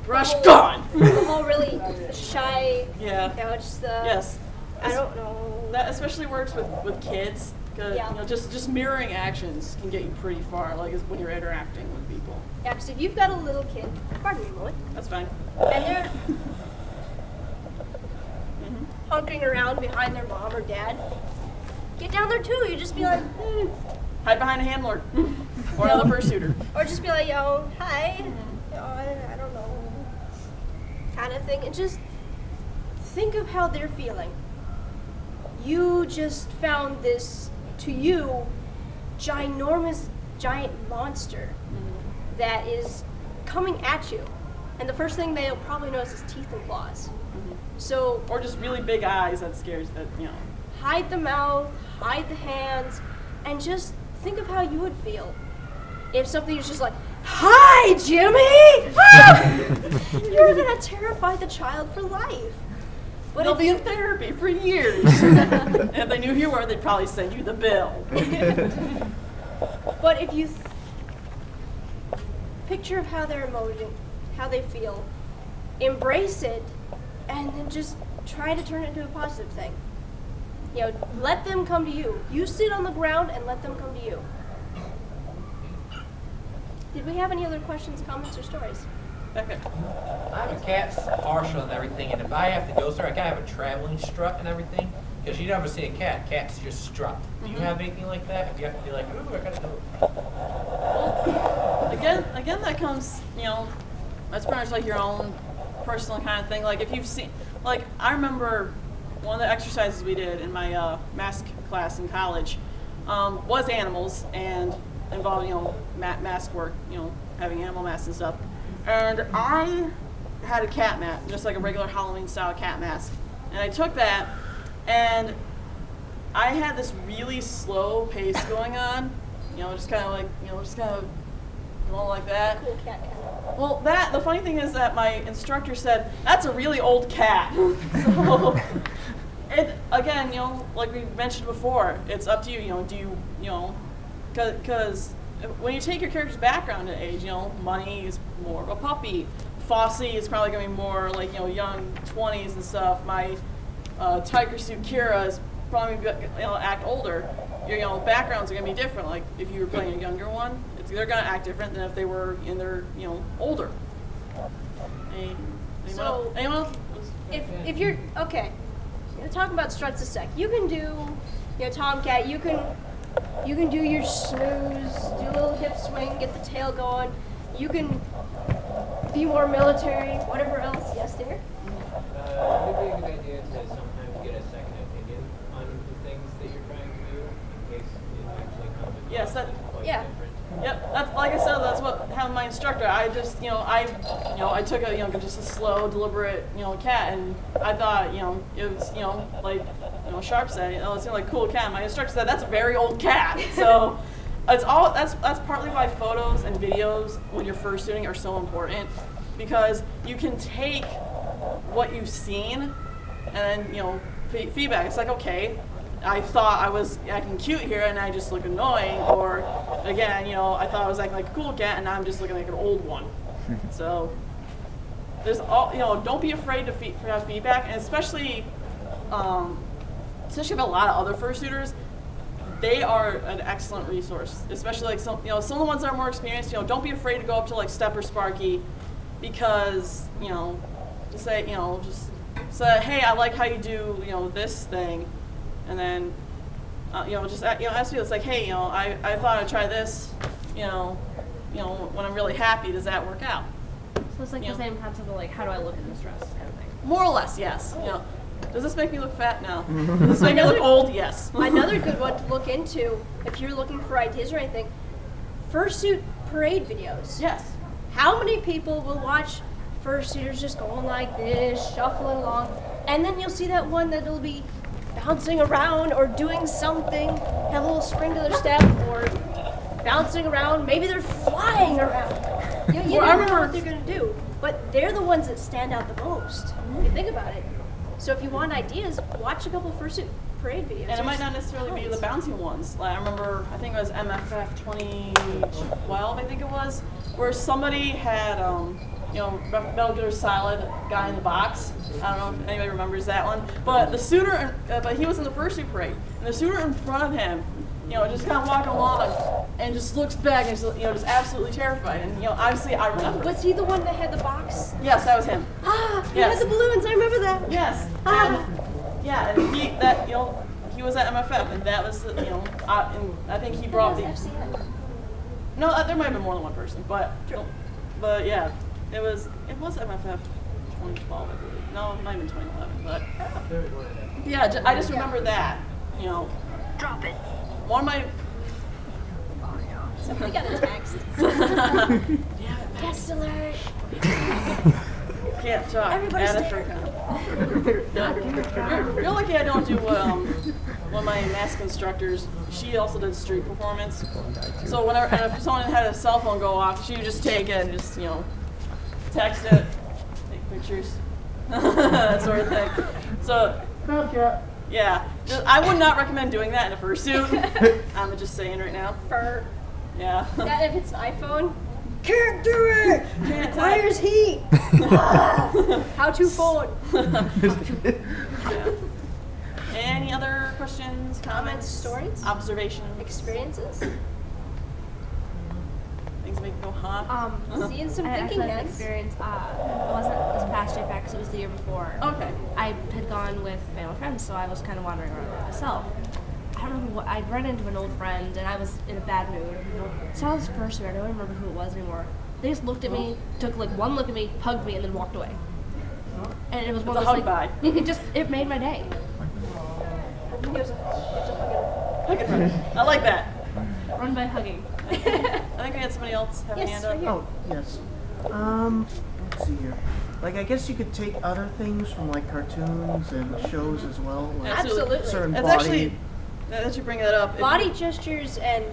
rush, gone! The whole really shy, Yeah. just the, Yes. I don't know. That especially works with kids, because Yeah. just mirroring actions can get you pretty far, like when you're interacting with people. Yeah, because if you've got a little kid, pardon me, Molly, That's fine. and they're hunkering around behind their mom or dad, get down there too. You just be like, Hide behind a handler or another fursuiter. or just be like, hi, I don't know, kind of thing, and just think of how they're feeling. You just found this, to you, ginormous, giant monster that is coming at you, and the first thing they'll probably notice is teeth and claws. So Or just really big eyes that scares that, hide the mouth, hide the hands, and just think of how you would feel if something was just like, hi, Jimmy! You're gonna terrify the child for life. But They'll if be you, in therapy for years. And if they knew who you were, they'd probably send you the bill. but if you picture of how they're emoting, how they feel, embrace it, and then just try to turn it into a positive thing. You know, let them come to you. You sit on the ground and let them come to you. Did we have any other questions, comments, or stories? Okay. I have a cat's partial and everything, and if I have to go somewhere, I gotta have a traveling strut and everything. Because you never see a cat. Cats just strut. Do you have anything like that? If you have to be like, ooh, I gotta go. Again, that comes, you know, that's pretty much like your own personal kind of thing. Like if you've seen, like I remember one of the exercises we did in my mask class in college was animals and involved, you know, mask work, you know, having animal masks and stuff. And I had a cat mask, just like a regular Halloween style cat mask. And I took that, and I had this really slow pace going on, you know, just kind of like, you know, just kind of going like that. Cool cat kind of. Well, the funny thing is that my instructor said, that's a really old cat. So, and again, you know, like we mentioned before, it's up to you, you know, do you, you know, because when you take your character's background and age, you know, Money is more of a puppy. Fossey is probably going to be more like, you know, young 20s and stuff. My Tiger Suit Kira is probably going to, you know, act older. Your, you know, backgrounds are going to be different. Like if you were playing a younger one, they're going to act different than if they were in their, you know, older. Anyone else? If you're, okay, you're talking about struts a sec. You can do, you know, Tomcat, you can do your snooze, do a little hip swing, get the tail going. You can be more military, whatever else. Yes, dear? It would be a good idea to sometimes get a second opinion on the things that you're trying to do in case it actually comes across Yes, that, as quite yeah. different. Yep, that's like I said. That's what happened. My instructor. I just, you know, I took a, you know, just a slow, deliberate, you know, cat, and I thought, you know, it was, you know, like, you know, Sharpe said, oh, it seemed like a cool cat. My instructor said that's a very old cat. So, it's all that's partly why photos and videos when you're fursuiting are so important, because you can take what you've seen and then, you know, feedback. It's like, okay, I thought I was acting cute here and I just look annoying, or again, you know, I thought I was acting like a cool cat and now I'm just looking like an old one. So there's all, you know, don't be afraid to have feedback, and especially with a lot of other fursuiters, they are an excellent resource. Especially like some of the ones that are more experienced, you know, don't be afraid to go up to like Step or Sparky, because, you know, just say, you know, just say, hey, I like how you do, you know, this thing. And then, you know, just, you know, ask me, it's like, hey, you know, I thought I'd try this, you know, when I'm really happy, does that work out? So it's like the same concept of like, how do I look in this dress kind of thing? More or less, yes. You know, does this make me look fat? No. Does this make me look old? Yes. Another good one to look into, if you're looking for ideas or anything, fursuit parade videos. Yes. How many people will watch fursuiters just going like this, shuffling along, and then you'll see that one that'll be bouncing around or doing something, have a little spring to their step, or bouncing around. Maybe they're flying around. You never know what they're going to do, but they're the ones that stand out the most, if you think about it. So if you want ideas, watch a couple fursuit parade videos. And it might not necessarily be the bouncing ones. Like, I remember, I think it was MFF 2012, I think it was, where somebody had, you know, Metal Gear Solid guy in the box. I don't know if anybody remembers that one. But the suitor, but he was in the fursuit parade, and the suitor in front of him, you know, just kind of walking along and just looks back and, you know, just absolutely terrified. And, you know, obviously I remember. Was he the one that had the box? Yes, that was him. Ah, he Yes. had the balloons. I remember that. Yes. Ah. And, yeah, and you know, he was at MFF, and that was, you know, and I think he brought the. No, there might have been more than one person, but yeah, it was MFF 2012, I believe. No, it might have been 2011, but yeah, I just remember that, you know. Drop it. One of my. Somebody got a text. Text alert. Can't talk. Everybody stay. You're lucky I don't do one of my mask instructors. She also did street performance. So whenever, and if someone had a cell phone go off, she would just take it and just, you know, text it, take pictures, that sort of thing. So yeah, I would not recommend doing that in a fursuit. I'm just saying right now. For Yeah. that, if it's an iPhone, can't do it. Can't Requires heat. How to phone. Yeah. Any other questions, comments, stories, observations, experiences? Things make you go, huh? Seeing some I thinking actually had an heads. experience. It wasn't this past JFAX, it was the year before. Okay. I had gone with family friends, so I was kind of wandering around by myself. I don't remember what, I'd run into an old friend and I was in a bad mood. So I was Fursuit, I don't remember who it was anymore. They just looked at me, took like one look at me, hugged me, and then walked away. And it was one of It's a those hug like, it made my day. Hug and run. I like that. Run by hugging. I think we had somebody else have a hand up. Oh, yes. Let's see here. Like, I guess you could take other things from like cartoons and shows as well. Like Absolutely. certain It's body. actually, now that you bring that up. Body gestures and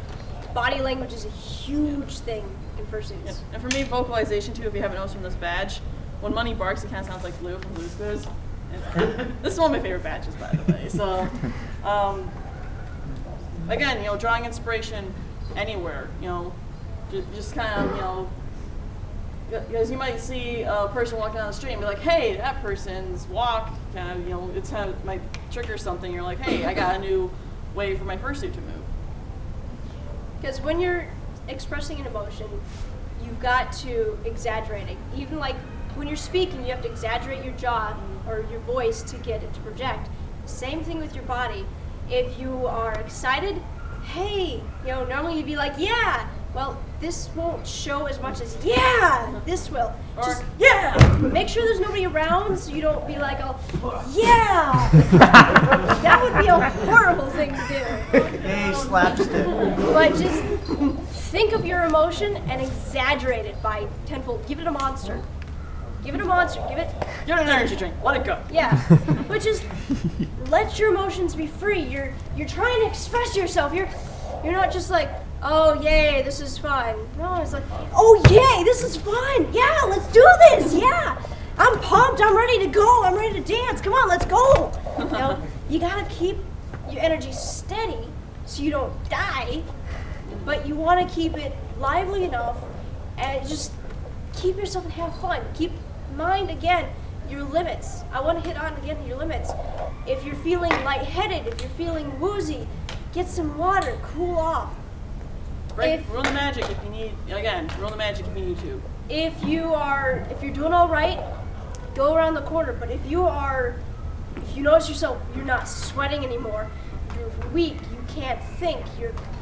body language is a huge thing in fursuits. And for me, vocalization too, if you haven't noticed from this badge, when Money barks, it kind of sounds like Lou from Blue's Clues. This is one of my favorite badges, by the way. So, again, you know, drawing inspiration anywhere, you know, just kind of, you know, because you might see a person walking down the street and be like, hey, that person's walk kind of, you know, it's kind of might trigger something. You're like, hey, I got a new way for my fursuit to move. Because when you're expressing an emotion, you've got to exaggerate it. Even like when you're speaking, you have to exaggerate your jaw or your voice to get it to project. Same thing with your body. If you are excited, hey, you know, normally you'd be like, yeah. Well, this won't show as much as yeah. This will. Or, just yeah. make sure there's nobody around so you don't be like, oh, yeah. That would be a horrible thing to do. Hey, slapstick. But just think of your emotion and exaggerate it by tenfold. Give it a monster. Give it a monster. Give it Get an energy drink. Let it go. yeah. But just let your emotions be free. You're trying to express yourself. You're not just like, oh yay, this is fun. No, it's like, oh yay, this is fun. Yeah, let's do this. Yeah. I'm pumped. I'm ready to go. I'm ready to dance. Come on, let's go. You know, you gotta keep your energy steady so you don't die, but you want to keep it lively enough and just keep yourself and have fun. Keep in mind again your limits. I want to hit on again your limits. If you're feeling lightheaded, if you're feeling woozy, get some water, cool off. Right? Rule the magic if you need. Again, rule the magic if you need to. If you're doing all right, go around the corner. But if you notice yourself, you're not sweating anymore. You're weak. You can't think.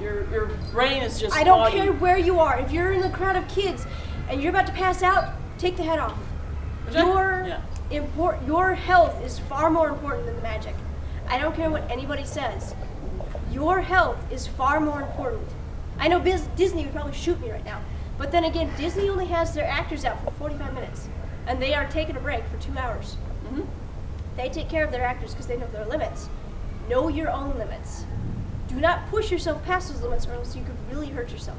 Your brain is just. I don't foggy. care where you are. If you're in a crowd of kids and you're about to pass out, take the head off. Your health is far more important than the magic. I don't care what anybody says. Your health is far more important. I know Disney would probably shoot me right now, but then again, Disney only has their actors out for 45 minutes, and they are taking a break for 2 hours. Mm-hmm. They take care of their actors because they know their limits. Know your own limits. Do not push yourself past those limits, or else you could really hurt yourself.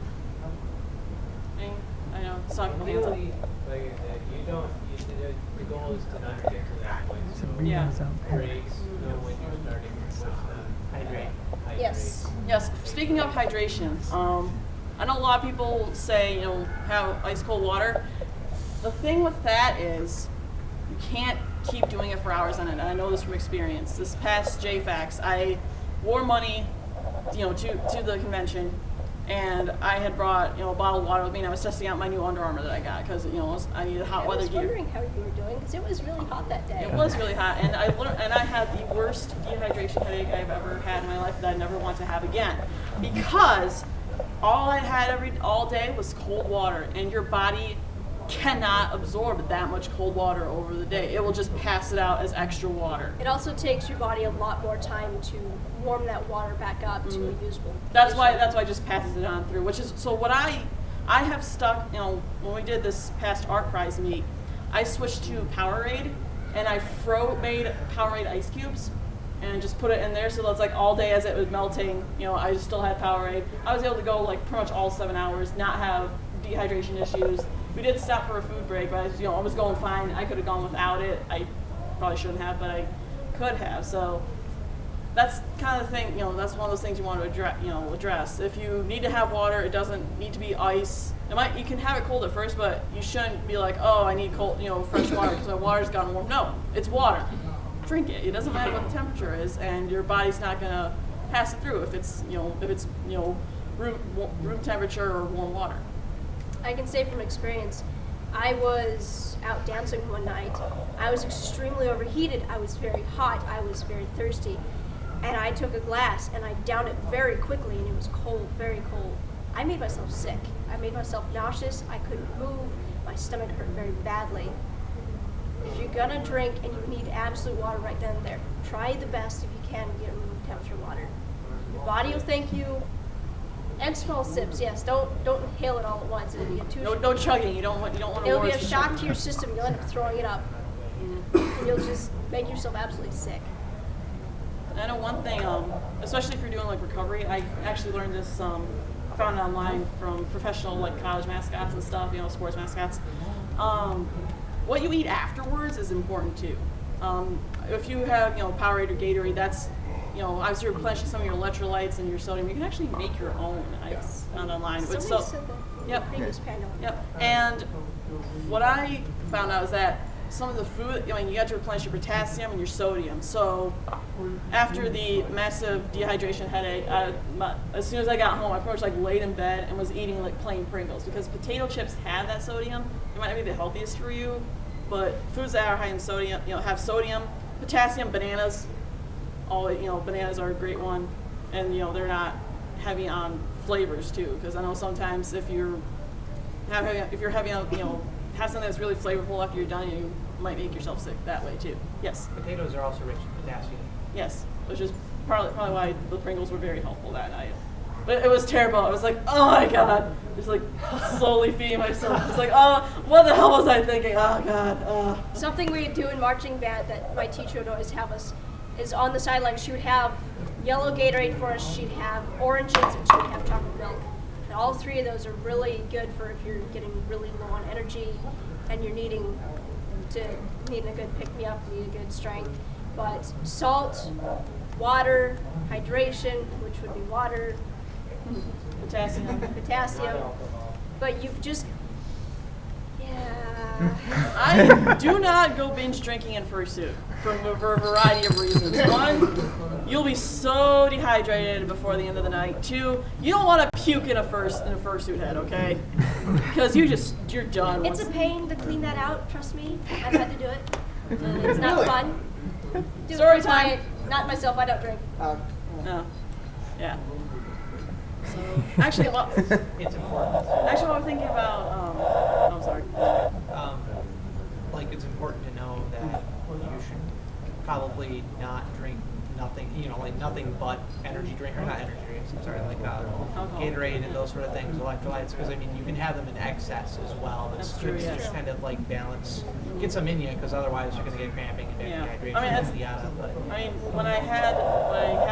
I know. Some hands up. Usually, like I said, the goal is to not get to that point. So Yeah. breaks, know when you're starting, what's not. Hydrate. Yes. Yes. Speaking of hydration, I know a lot of people say, you know, have ice cold water. The thing with that is, you can't keep doing it for hours on end. And I know this from experience. This past JFAX, I wore money, you know, to the convention, and I had brought, you know, a bottle of water with me, and I was testing out my new Under Armour that I got because, you know, I needed hot weather gear. I was wondering how you were doing because it was really hot that day. It was really hot, and I learned, and I had the worst dehydration headache I've ever had in my life that I never want to have again, because all I had all day was cold water, and your body cannot absorb that much cold water over the day. It will just pass it out as extra water. It also takes your body a lot more time to warm that water back up to a usable. That's why it just passes it on through. Which is so what I have stuck. You know, when we did this past art prize meet, I switched to Powerade, and I made Powerade ice cubes, and just put it in there. So that's like all day as it was melting. You know, I still had Powerade. I was able to go like pretty much all 7 hours, not have dehydration issues. We did stop for a food break, but I was going fine. I could have gone without it. I probably shouldn't have, but I could have. So that's kind of the thing, that's one of those things you want to address. If you need to have water, it doesn't need to be ice. You can have it cold at first, but you shouldn't be like, oh, I need cold, fresh water because my water's gotten warm. No, it's water. Drink it. It doesn't matter what the temperature is, and your body's not gonna pass it through if it's room temperature or warm water. I can say from experience, I was out dancing one night. I was extremely overheated. I was very hot. I was very thirsty. And I took a glass and I downed it very quickly, and it was cold, very cold. I made myself sick. I made myself nauseous. I couldn't move. My stomach hurt very badly. If you're gonna drink and you need absolute water right then and there, try the best if you can get room temperature water. Your body will thank you. And small sips, yes. Don't inhale it all at once. It'll be a No chugging. You don't want to. It'll be a shock to your system. You'll end up throwing it up, and you'll just make yourself absolutely sick. I know one thing, especially if you're doing like recovery. I actually learned this, found it online from professional like college mascots and stuff. Sports mascots. What you eat afterwards is important too. If you have Powerade or Gatorade, that's obviously replenishing some of your electrolytes and your sodium. You can actually make your own. I found online. Somebody said that. Yep. Previous panel. Yep. And what I found out is that some of the food, you got to replenish your potassium and your sodium. So after the massive dehydration headache, as soon as I got home, I pretty much like laid in bed and was eating like plain Pringles, because potato chips have that sodium. It might not be the healthiest for you, but foods that are high in sodium, have sodium, potassium, bananas. Bananas are a great one, and they're not heavy on flavors too. Because I know sometimes if you're heavy on have something that's really flavorful after you're done, you might make yourself sick that way too. Yes. Potatoes are also rich in potassium. Yes, which is probably why the Pringles were very helpful that night. But it was terrible. I was like, oh my god, just like slowly feeding myself. It's like, oh, what the hell was I thinking? Oh god. Something we do in marching band that my teacher would always have us is on the sideline. She would have yellow Gatorade for us. She'd have oranges, and she would have chocolate milk. And all three of those are really good for if you're getting really low on energy and you're needing a good pick-me-up, need a good strength. But salt, water, hydration, which would be water, potassium. But you've just, I do not go binge drinking in Fursuit for a variety of reasons. One, you'll be so dehydrated before the end of the night. Two, you don't want to puke in a fursuit head, okay? Because you're done. It's a pain to clean that out, trust me. I've had to do it. It's not fun. Do Story it for time. Not myself, I don't drink. No. Yeah. So, actually, It's important. Actually, what I'm thinking about, I'm sorry. Like, it's important to know that you should probably not drink nothing, like nothing but energy drink, or not energy drinks, I'm sorry, like Gatorade and those sort of things, electrolytes, because you can have them in excess as well. That's true, yes. Just kind of like balance, get some in you, because otherwise you're going to get cramping and dehydration. I mean, when I had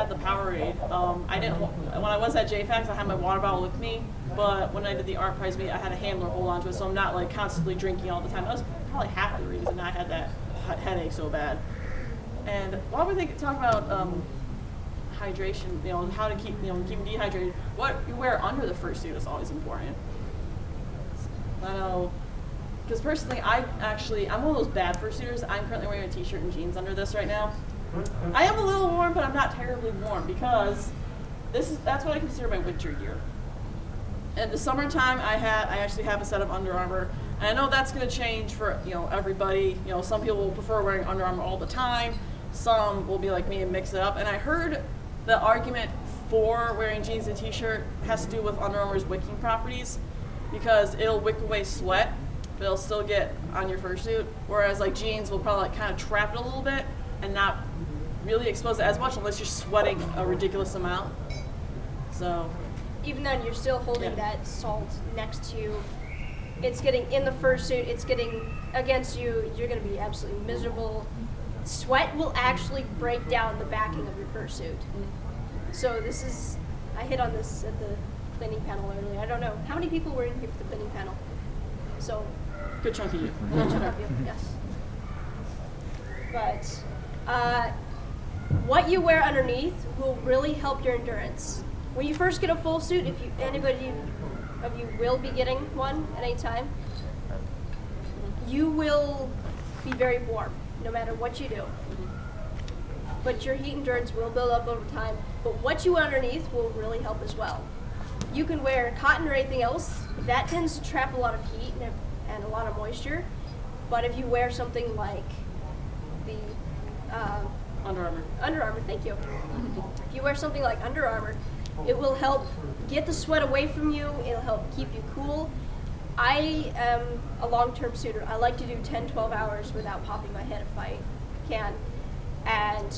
the Powerade, when I was at JFAX, I had my water bottle with me, but when I did the art prize meet, I had a handler hold on to it, so I'm not like constantly drinking all the time. That was probably half the reason I had that headache so bad. And while we talk about hydration, how to keep keep dehydrated, what you wear under the fursuit is always important. I know, because personally, I'm one of those bad fursuiters. I'm currently wearing a t-shirt and jeans under this right now. I am a little warm, but I'm not terribly warm because that's what I consider my winter gear. In the summertime, I actually have a set of Under Armour, and I know that's going to change for everybody. Some people will prefer wearing Under Armour all the time. Some will be like me and mix it up. And I heard the argument for wearing jeans and t-shirt has to do with Under Armour's wicking properties, because it'll wick away sweat, but it'll still get on your fursuit. Whereas like jeans will probably kind of trap it a little bit and not really expose it as much unless you're sweating a ridiculous amount. So. Even then, you're still holding that salt next to you. It's getting in the fursuit, it's getting against you, you're going to be absolutely miserable. Sweat will actually break down the backing of your fursuit. So I hit on this at the cleaning panel earlier. I don't know, how many people were in here for the cleaning panel? So, good chunk of you. Good chunk of you, yes. But, what you wear underneath will really help your endurance. When you first get a full suit, if anybody of you will be getting one at any time, you will be very warm no matter what you do. But your heat endurance will build up over time. But what you wear underneath will really help as well. You can wear cotton or anything else. That tends to trap a lot of heat and a lot of moisture. But if you wear something like the Under Armour. Under Armour, thank you. If you wear something like Under Armour, it will help get the sweat away from you. It'll help keep you cool. I am a long-term suiter. I like to do 10, 12 hours without popping my head if I can. And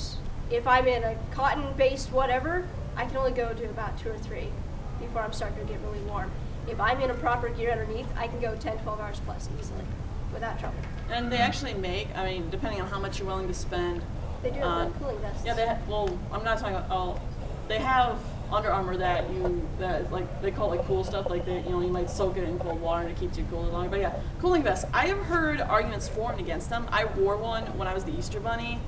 if I'm in a cotton-based whatever, I can only go to about 2 or 3 before I'm starting to get really warm. If I'm in a proper gear underneath, I can go 10, 12 hours plus easily without trouble. And they actually make, I mean, depending on how much you're willing to spend. They do have cooling vests. Yeah, well, I'm not talking about, they have Under Armour that is like, they call it like cool stuff, like they, you might soak it in cold water and it keeps you cool longer. But yeah, cooling vests. I have heard arguments for and against them. I wore one when I was the Easter Bunny,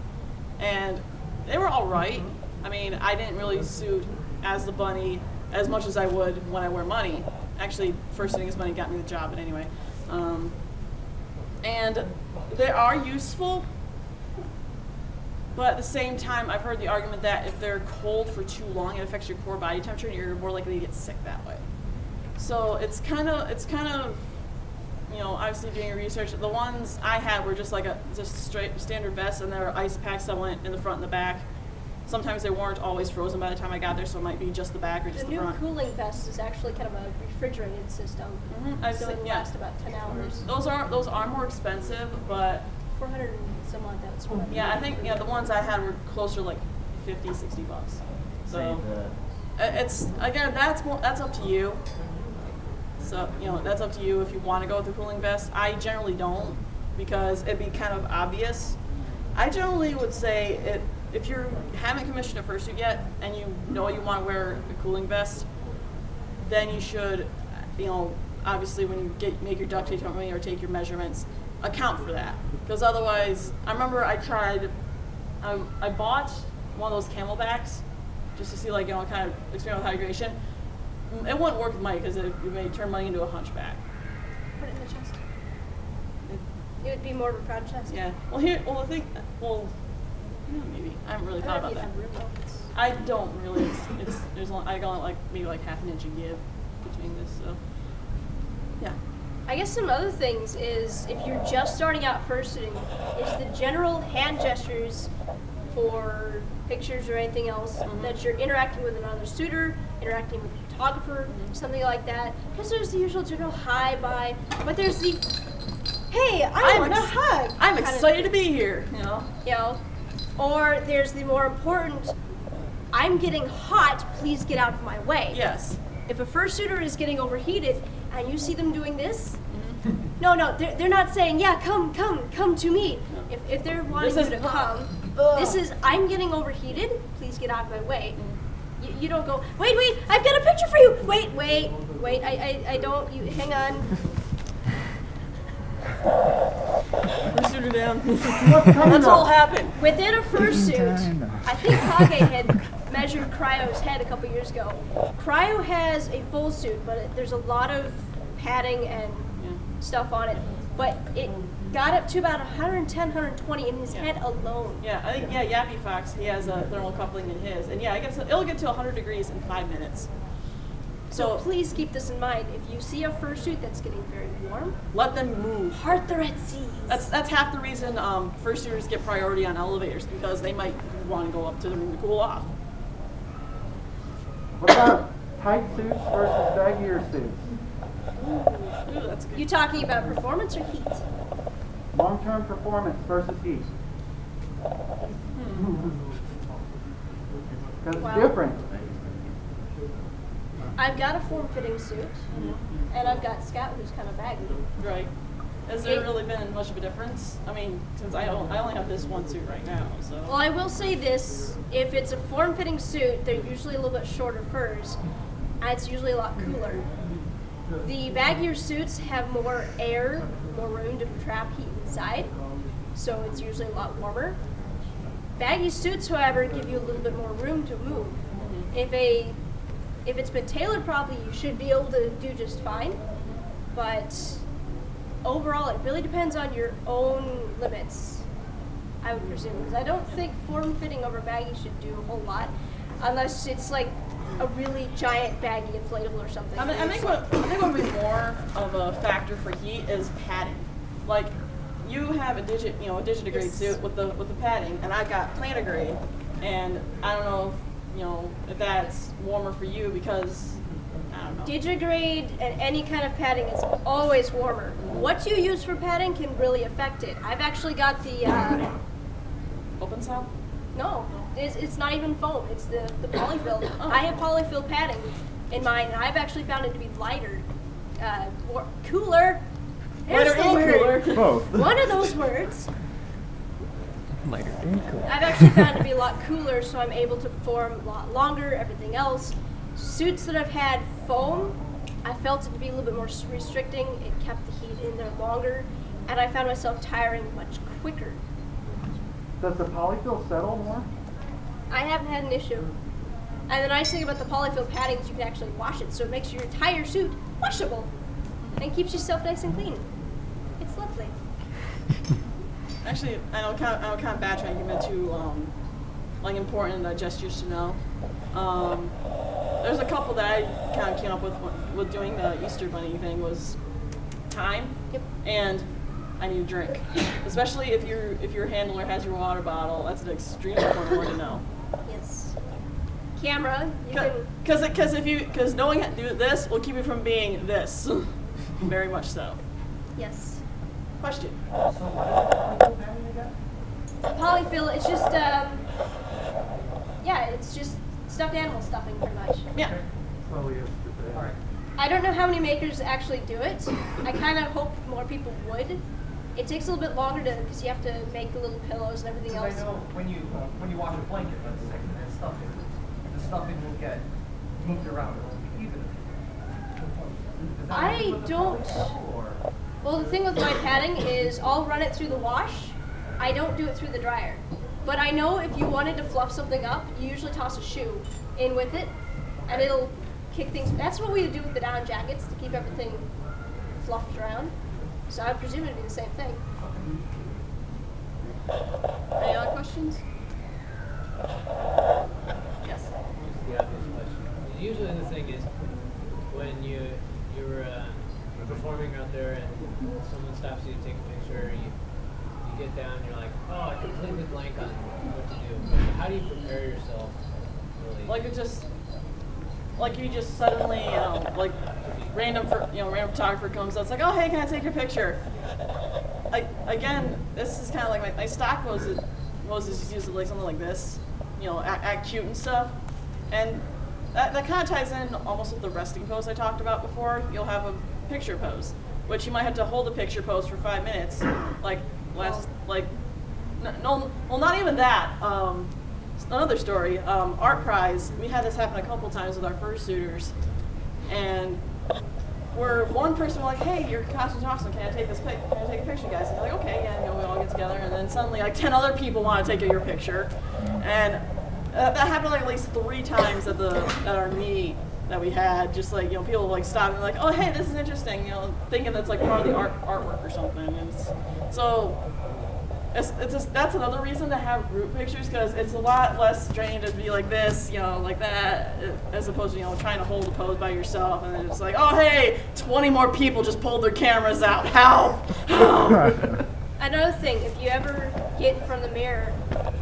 and they were all right. I mean, I didn't really suit as the bunny as much as I would when I wear money. Actually, fursuiting as money got me the job, but anyway. And they are useful, but at the same time, I've heard the argument that if they're cold for too long, it affects your core body temperature, and you're more likely to get sick that way. So it's kind of, obviously doing your research. The ones I had were just like just straight standard vests, and there were ice packs that went in the front and the back. Sometimes they weren't always frozen by the time I got there, so it might be just the back or just the front. The new cooling vest is actually kind of a refrigerated system, so it lasts about 10 hours. Those are more expensive, but 400 and some odd, that's what. Yeah, I think the ones I had were closer to like $50, $60. So it's again that's up to you. So that's up to you if you want to go with the cooling vest. I generally don't, because it'd be kind of obvious. I generally would say if you haven't commissioned a fursuit yet and you know you want to wear a cooling vest, then you should, obviously when you make your duct tape or take your measurements, account for that. Because otherwise, I remember I bought one of those camelbacks just to see kind of experiment with hydration. It wouldn't work with Mike because it may turn Mike into a hunchback. Put it in the chest. It would be more of a proud chest. Yeah. Maybe. I haven't really thought about that. I don't really. I got maybe half an inch of give between this, so yeah. I guess some other things is if you're just starting out fursuiting, is the general hand gestures for pictures or anything else that you're interacting with another suitor, interacting with a photographer, something like that. Because there's the usual general hi, bye, but there's the hey, I want a hug. I'm excited to be here. Or there's the more important, I'm getting hot, please get out of my way. Yes. If a fursuiter is getting overheated and you see them doing this, no, they're not saying, yeah, come to me. If they're wanting you to come, this is, I'm getting overheated, please get out of my way. You don't go, wait, I've got a picture for you. Wait, I don't, you hang on. Fursuiter down. That's all happened. Within a fursuit, I think Kage had measured Cryo's head a couple years ago. Cryo has a full suit, but there's a lot of padding and stuff on it. But it got up to about 110, 120 in his head alone. Yeah, I think Yappy Fox, he has a thermal coupling in his, and it'll get to 100 degrees in 5 minutes. So please keep this in mind. If you see a fursuit that's getting very warm, let them move. Heart the Red Seas. That's half the reason fursuiters get priority on elevators, because they might want to go up to the room to cool off. What about tight suits versus baggier suits? Ooh, that's good. You talking about performance or heat? Long-term performance versus heat. Because it's different. I've got a form-fitting suit, and I've got Scout, who's kind of baggy. Right. Has there really been much of a difference? I mean, since I only have this one suit right now, so. Well, I will say this: if it's a form-fitting suit, they're usually a little bit shorter furs, and it's usually a lot cooler. The baggier suits have more air, more room to trap heat inside, so it's usually a lot warmer. Baggy suits, however, give you a little bit more room to move. If it's been tailored properly, you should be able to do just fine. But overall, it really depends on your own limits, I would presume. Because I don't think form-fitting over baggy should do a whole lot, unless it's like a really giant baggy inflatable or something. I think what would be more of a factor for heat is padding. Like, you have a digitigrade suit with the padding, and I got plantigrade, and I don't know if that's warmer for you because I don't know. Digigrade and any kind of padding is always warmer. What you use for padding can really affect it. I've actually got the Open cell? no, it's not even foam. It's the polyfill. I have polyfill padding in mine, and I've actually found it to be lighter, cooler. There's Lighter the and word. cooler. Both. One of those words. Lighter and cool. I've actually found it to be a lot cooler, so I'm able to perform a lot longer, everything else. Suits that I've had foam, I felt it to be a little bit more restricting. It kept the heat in there longer, and I found myself tiring much quicker. Does the polyfill settle more? I haven't had an issue. And the nice thing about the polyfill padding is you can actually wash it, so it makes your entire suit washable and keeps yourself nice and clean. It's lovely. Actually, I know kind of backtrack. You meant to like important gestures to know. There's a couple that I kind of came up with doing the Easter Bunny thing was time. Yep. And I need a drink, especially if your handler has your water bottle. That's an extremely important one to know. Yes. Camera, you can. Because knowing how to do this will keep you from being this. Very much so. Yes. Question. So what is the polyfill padding again? Polyfill, it's just, yeah, it's just stuffed animal stuffing pretty much. Yeah. Alright. I don't know how many makers actually do it. I kind of hope more people would. It takes a little bit longer because you have to make the little pillows and everything Because else. I know when you wash a blanket, let's say, and stuff it, the stuffing will get moved around. It won't be even. Is that I with the don't- polyfill, or? Well, the thing with my padding is I'll run it through the wash. I don't do it through the dryer. But I know if you wanted to fluff something up, you usually toss a shoe in with it, and it'll kick things. That's what we do with the down jackets to keep everything fluffed around. So I presume it'd be the same thing. Any other questions? Yes. The obvious question. Usually the thing is when you're performing out there and someone stops you to take a picture, you get down and you're like, oh, I completely blank on what to do. How do you prepare yourself? Really? Like you just suddenly, like random photographer comes up, it's like, oh hey, can I take your picture? Again, this is kind of like my stock Moses used like something like this, act cute and stuff, and that kind of ties in almost with the resting pose I talked about before. You'll have a picture pose, which you might have to hold a picture pose for 5 minutes, not even that. Another story, art prize, we had this happen a couple times with our fursuiters, and where one person was like, hey, your costume's awesome, can I take a picture, guys? And they're like, okay, yeah, we all get together, and then suddenly like 10 other people want to take your picture, and that happened like at least 3 times at our meet that we had, just like, people like stop and like, oh hey, this is interesting, thinking that's like part of the artwork or something, and that's another reason to have group pictures, because it's a lot less draining to be like this, like that, as opposed to, trying to hold a pose by yourself, and then it's like, oh hey, 20 more people just pulled their cameras out, help! Another thing, if you ever get in front of the mirror,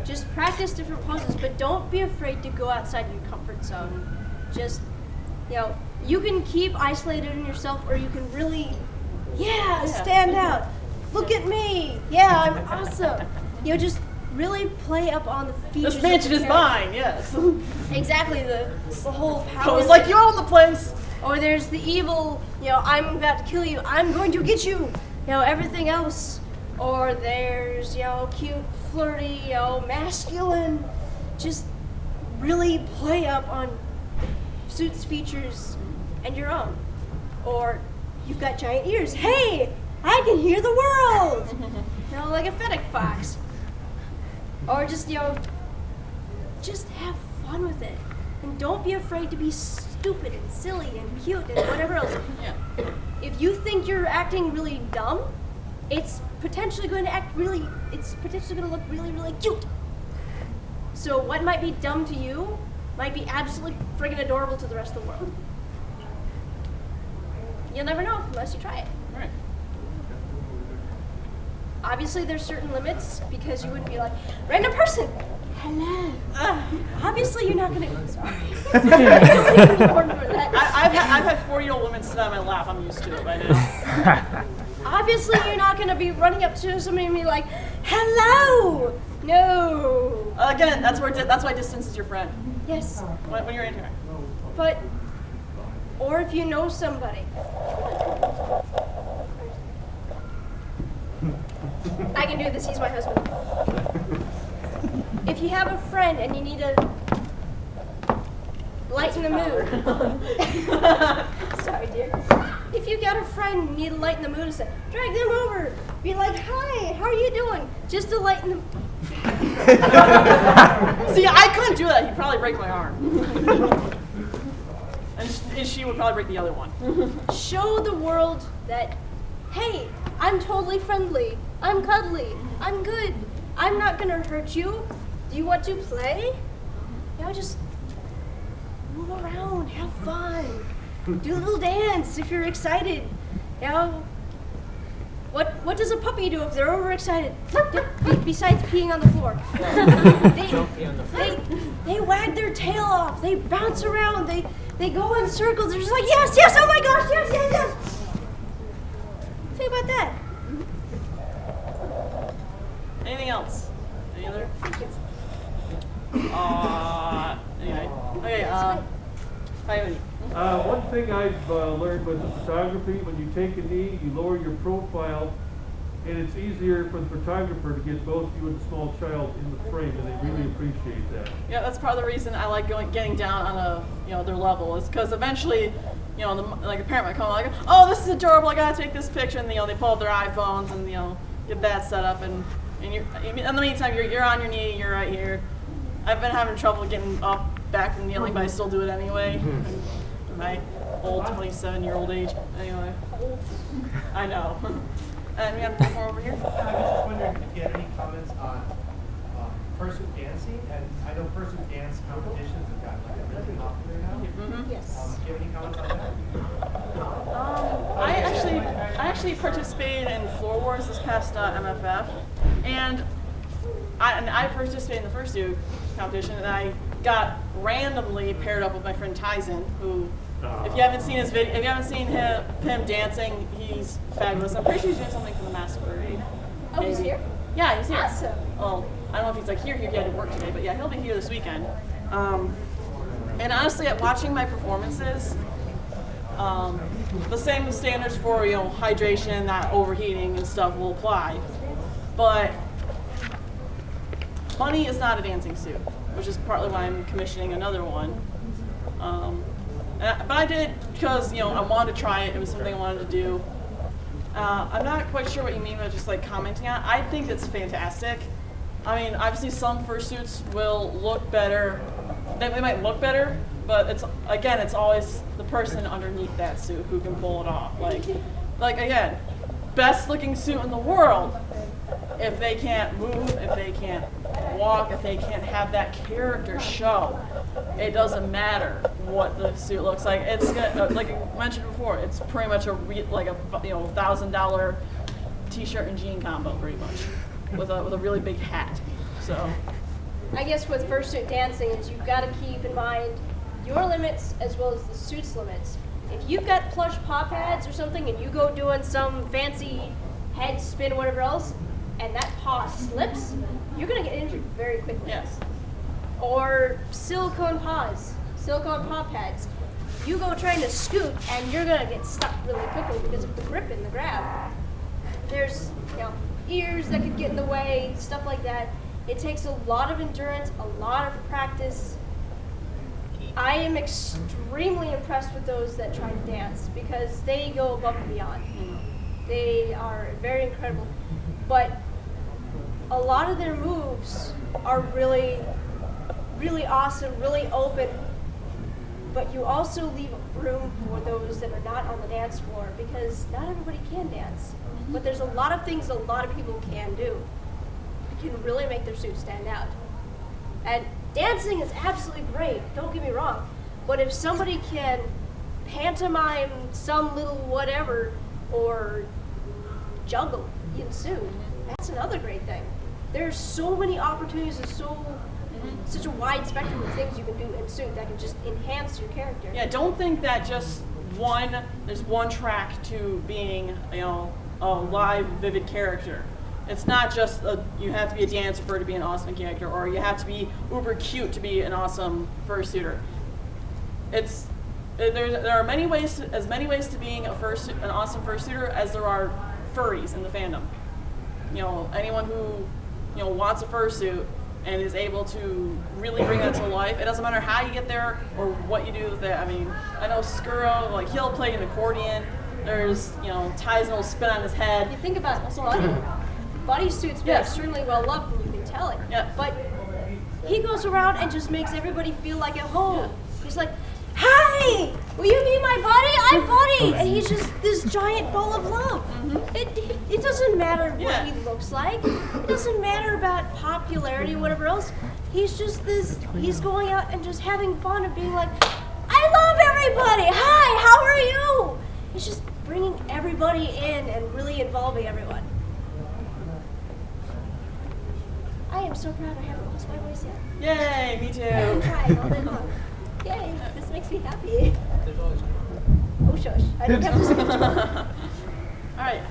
just practice different poses, but don't be afraid to go outside your comfort zone. Just, you can keep isolated in yourself, or you can really, stand out. Look at me! Yeah, I'm awesome! Just really play up on the features. This mansion is mine, yes. Exactly, the whole power. Pose like you own the place! Or there's the evil, I'm about to kill you, I'm going to get you! Everything else. Or there's, cute, flirty, masculine. Just really play up on the suit's features and your own. Or you've got giant ears. Hey! I can hear the world! Like a fennec fox. Or just, just have fun with it. And don't be afraid to be stupid and silly and cute and whatever else. Yeah. If you think you're acting really dumb, it's potentially going to look really, really cute. So what might be dumb to you might be absolutely friggin' adorable to the rest of the world. You'll never know unless you try it. Right. Obviously, there's certain limits because you wouldn't be like, random person, hello. Obviously, you're not gonna. Sorry. I've had 4-year-old women sit on my lap. I'm used to it by now. Obviously, you're not gonna be running up to somebody and be like, hello. No. Again, that's why distance is your friend. Yes. When you're in here. But, or if you know somebody. I can do this, he's my husband. If you have a friend and you need to lighten the mood. Sorry, dear. If you got a friend and you need to lighten the mood, say, drag them over. Be like, hi, how are you doing? Just to lighten the See, I couldn't do that. He'd probably break my arm. And she would probably break the other one. Show the world that, hey, I'm totally friendly. I'm cuddly. I'm good. I'm not gonna hurt you. Do you want to play? Just move around, have fun. Do a little dance if you're excited. What does a puppy do if they're overexcited? Besides peeing on the floor. They wag their tail off. They bounce around. They go in circles. They're just like, yes, yes, oh my gosh, yes, yes, yes. Think about that. Anything else? Any other? Anyway. Okay, Coyote. One thing I've learned with photography, when you take a knee, you lower your profile, and it's easier for the photographer to get both you and the small child in the frame, and they really appreciate that. Yeah, that's part of the reason I like getting down on their level, is because eventually, like a parent might come like, oh, this is adorable, I gotta take this picture, and they pull out their iPhones and get that set up, and in the meantime you're on your knee, you're right here. I've been having trouble getting up, back from kneeling, but I still do it anyway. My old 27-year-old age. Anyway. I know. And we have one more over here. I was just wondering if you had any comments on fursuit dancing, and I know fursuit dance competitions have gotten really popular now. Mm-hmm. Yes. Do you have any comments on that? I actually participated in Floor Wars this past MFF, and I participated in the Fursuit competition, and I got randomly paired up with my friend Tyson, who, if you haven't seen his video, if you haven't seen him dancing, he's fabulous. I'm pretty sure he's doing something for the Masquerade. Oh, he's here? Yeah, he's here. Awesome. Well, I don't know if he's here. He had to work today, but yeah, he'll be here this weekend. And honestly, at watching my performances, the same standards for hydration, not overheating and stuff will apply, but money is not a dancing suit, which is partly why I'm commissioning another one. But I did it because I wanted to try it. It was something I wanted to do. I'm not quite sure what you mean by just like commenting on it. I think it's fantastic. I mean, obviously some fursuits will look better. They might look better, but it's always the person underneath that suit who can pull it off. Like again, best looking suit in the world. If they can't move, if they can't walk, if they can't have that character show, it doesn't matter what the suit looks like. It's like I mentioned before, it's pretty much like a $1,000 t-shirt and jean combo, pretty much, with a really big hat. So, I guess with fursuit dancing is you've got to keep in mind your limits as well as the suit's limits. If you've got plush paw pads or something and you go doing some fancy head spin or whatever else, and that paw slips, you're going to get injured very quickly. yes. Or silicone paws, silicone paw pads. You go trying to scoot and you're going to get stuck really quickly because of the grip and the grab. There's ears that could get in the way, stuff like that. It takes a lot of endurance, a lot of practice. I am extremely impressed with those that try to dance because they go above and beyond. They are very incredible. But a lot of their moves are really, really awesome, really open, but you also leave room for those that are not on the dance floor because not everybody can dance. But there's a lot of things a lot of people can do. It can really make their suit stand out. And dancing is absolutely great, don't get me wrong, but if somebody can pantomime some little whatever or juggle in suit, that's another great thing. There's so many opportunities and such a wide spectrum of things you can do in suit that can just enhance your character. Yeah, don't think that just there's one track to being, a live, vivid character. It's not just you have to be a dancer to be an awesome character, or you have to be uber cute to be an awesome fursuiter. There are many ways to being an awesome fursuiter as there are furries in the fandom. Anyone who wants a fursuit and is able to really bring that to life. It doesn't matter how you get there or what you do with it. I mean, I know Skuro, he'll play an accordion. There's, Ty's will spin on his head. You think about Buddy suits been extremely well loved, and you can tell it. Yeah. But he goes around and just makes everybody feel like at home. Yeah. He's like, "Hi, will you be my buddy? I'm Buddy," and he's just this giant ball of love. Mm-hmm. It doesn't matter what he looks like. It doesn't matter about popularity or whatever else. He's just this. He's going out and just having fun and being like, "I love everybody. Hi, how are you?" He's just bringing everybody in and really involving everyone. I am so proud I haven't lost my voice yet. Yay, me too. I'm trying all day long. Yay, this makes me happy. There's always Oh shush, I don't have to speak to her. All right,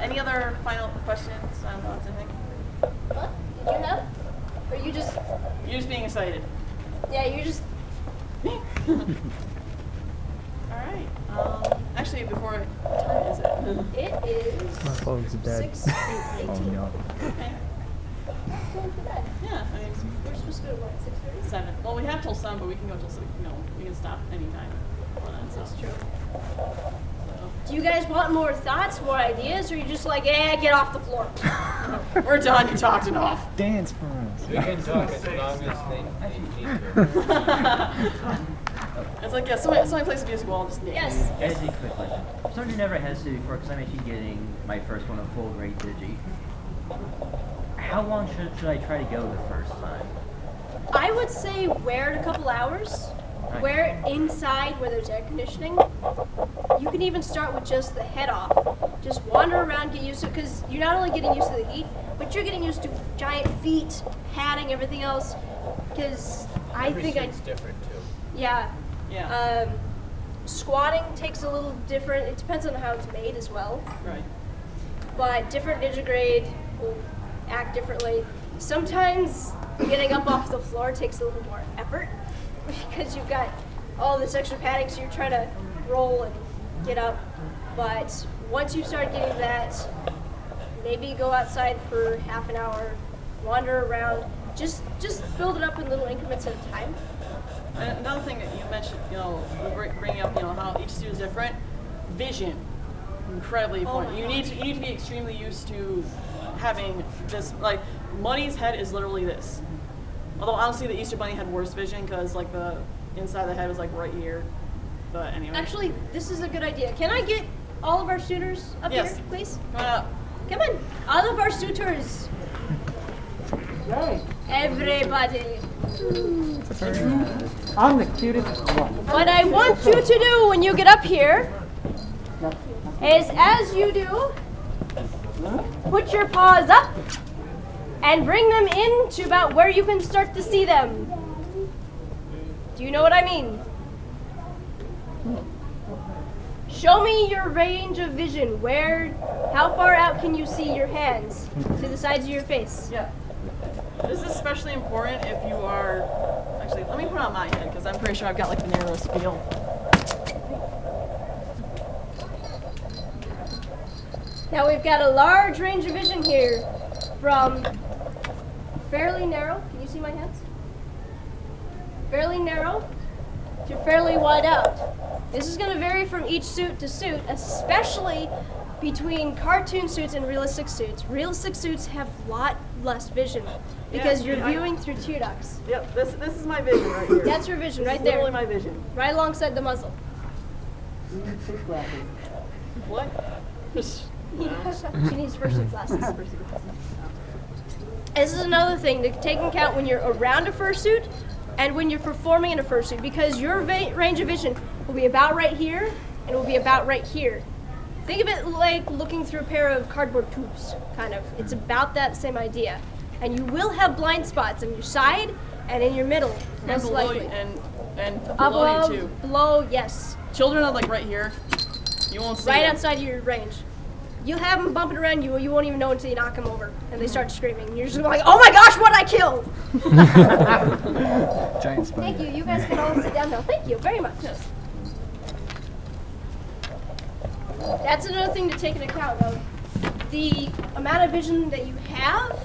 any other final questions, thoughts, anything? What? Did you have? Or you just... You're just being excited. Yeah, you just... All right. Actually, before, what time is it? It is... My phone's dead. 6:18. Oh no. Okay. Going for bed. Yeah, I mean, We're supposed to go to what, 6:30? 7. Well, we have till 7, but we can go till 6. We can stop anytime. That's true. So. Do you guys want more thoughts, more ideas, or are you just like, get off the floor? We're done. You talked enough. Dance for us. We can talk as long as they need to. It's like, somebody plays music, we'll all just dance. Yes. Guys, a quick question. Something you never hesitated before, because I'm actually getting my first one, a full grade digi. How long should I try to go the first time? I would say wear it a couple hours. Right. Wear it inside where there's air conditioning. You can even start with just the head off. Just wander around, get used to it, because you're not only getting used to the heat, but you're getting used to giant feet, padding, everything else. Because It's different too. Yeah. Yeah. Squatting takes a little different. It depends on how it's made as well. Right. But different digigrade will act differently. Sometimes getting up off the floor takes a little more effort because you've got all this extra padding, so you're trying to roll and get up. But once you start getting that, maybe go outside for half an hour, wander around, just build it up in little increments at a time. And another thing that you mentioned, bringing up, how each suit is different. Vision, incredibly important. You need to be extremely used to having this. Like, Money's head is literally this. Although honestly, the Easter Bunny had worse vision because the inside of the head was right here. But anyway. Actually, this is a good idea. Can I get all of our suitors up Yes. here, please? Come on up. Come on, all of our suitors. Yay. Everybody. I'm the cutest one. What I want you to do when you get up here is, as you do, put your paws up and bring them in to about where you can start to see them. Do you know what I mean? Show me your range of vision. How far out can you see your hands to the sides of your face? Yeah. This is especially important if you are. Actually, let me put on my head because I'm pretty sure I've got the narrowest field. Now we've got a large range of vision here, from fairly narrow. Can you see my hands? Fairly narrow to fairly wide out. This is going to vary from each suit to suit, especially between cartoon suits and realistic suits. Realistic suits have a lot less vision because Yeah, you're I- viewing through tear ducts. Yep, this is my vision right here. That's your vision This right is there. literally my vision. Right alongside the muzzle. What? She needs fursuit glasses. This is another thing to take into account when you're around a fursuit and when you're performing in a fursuit, because your range of vision will be about right here and it will be about right here. Think of it like looking through a pair of cardboard tubes, kind of. It's about that same idea. And you will have blind spots on your side and in your middle, And most below likely. and below Above, you too. below, yes. Children are like right here. You won't see Right them. outside your range. You'll have them bumping around you, you won't even know until you knock them over, and they start screaming. And you're just like, oh my gosh, what I killed! Giant spider. Thank you. You guys can all sit down now. Thank you very much. That's another thing to take into account of the amount of vision that you have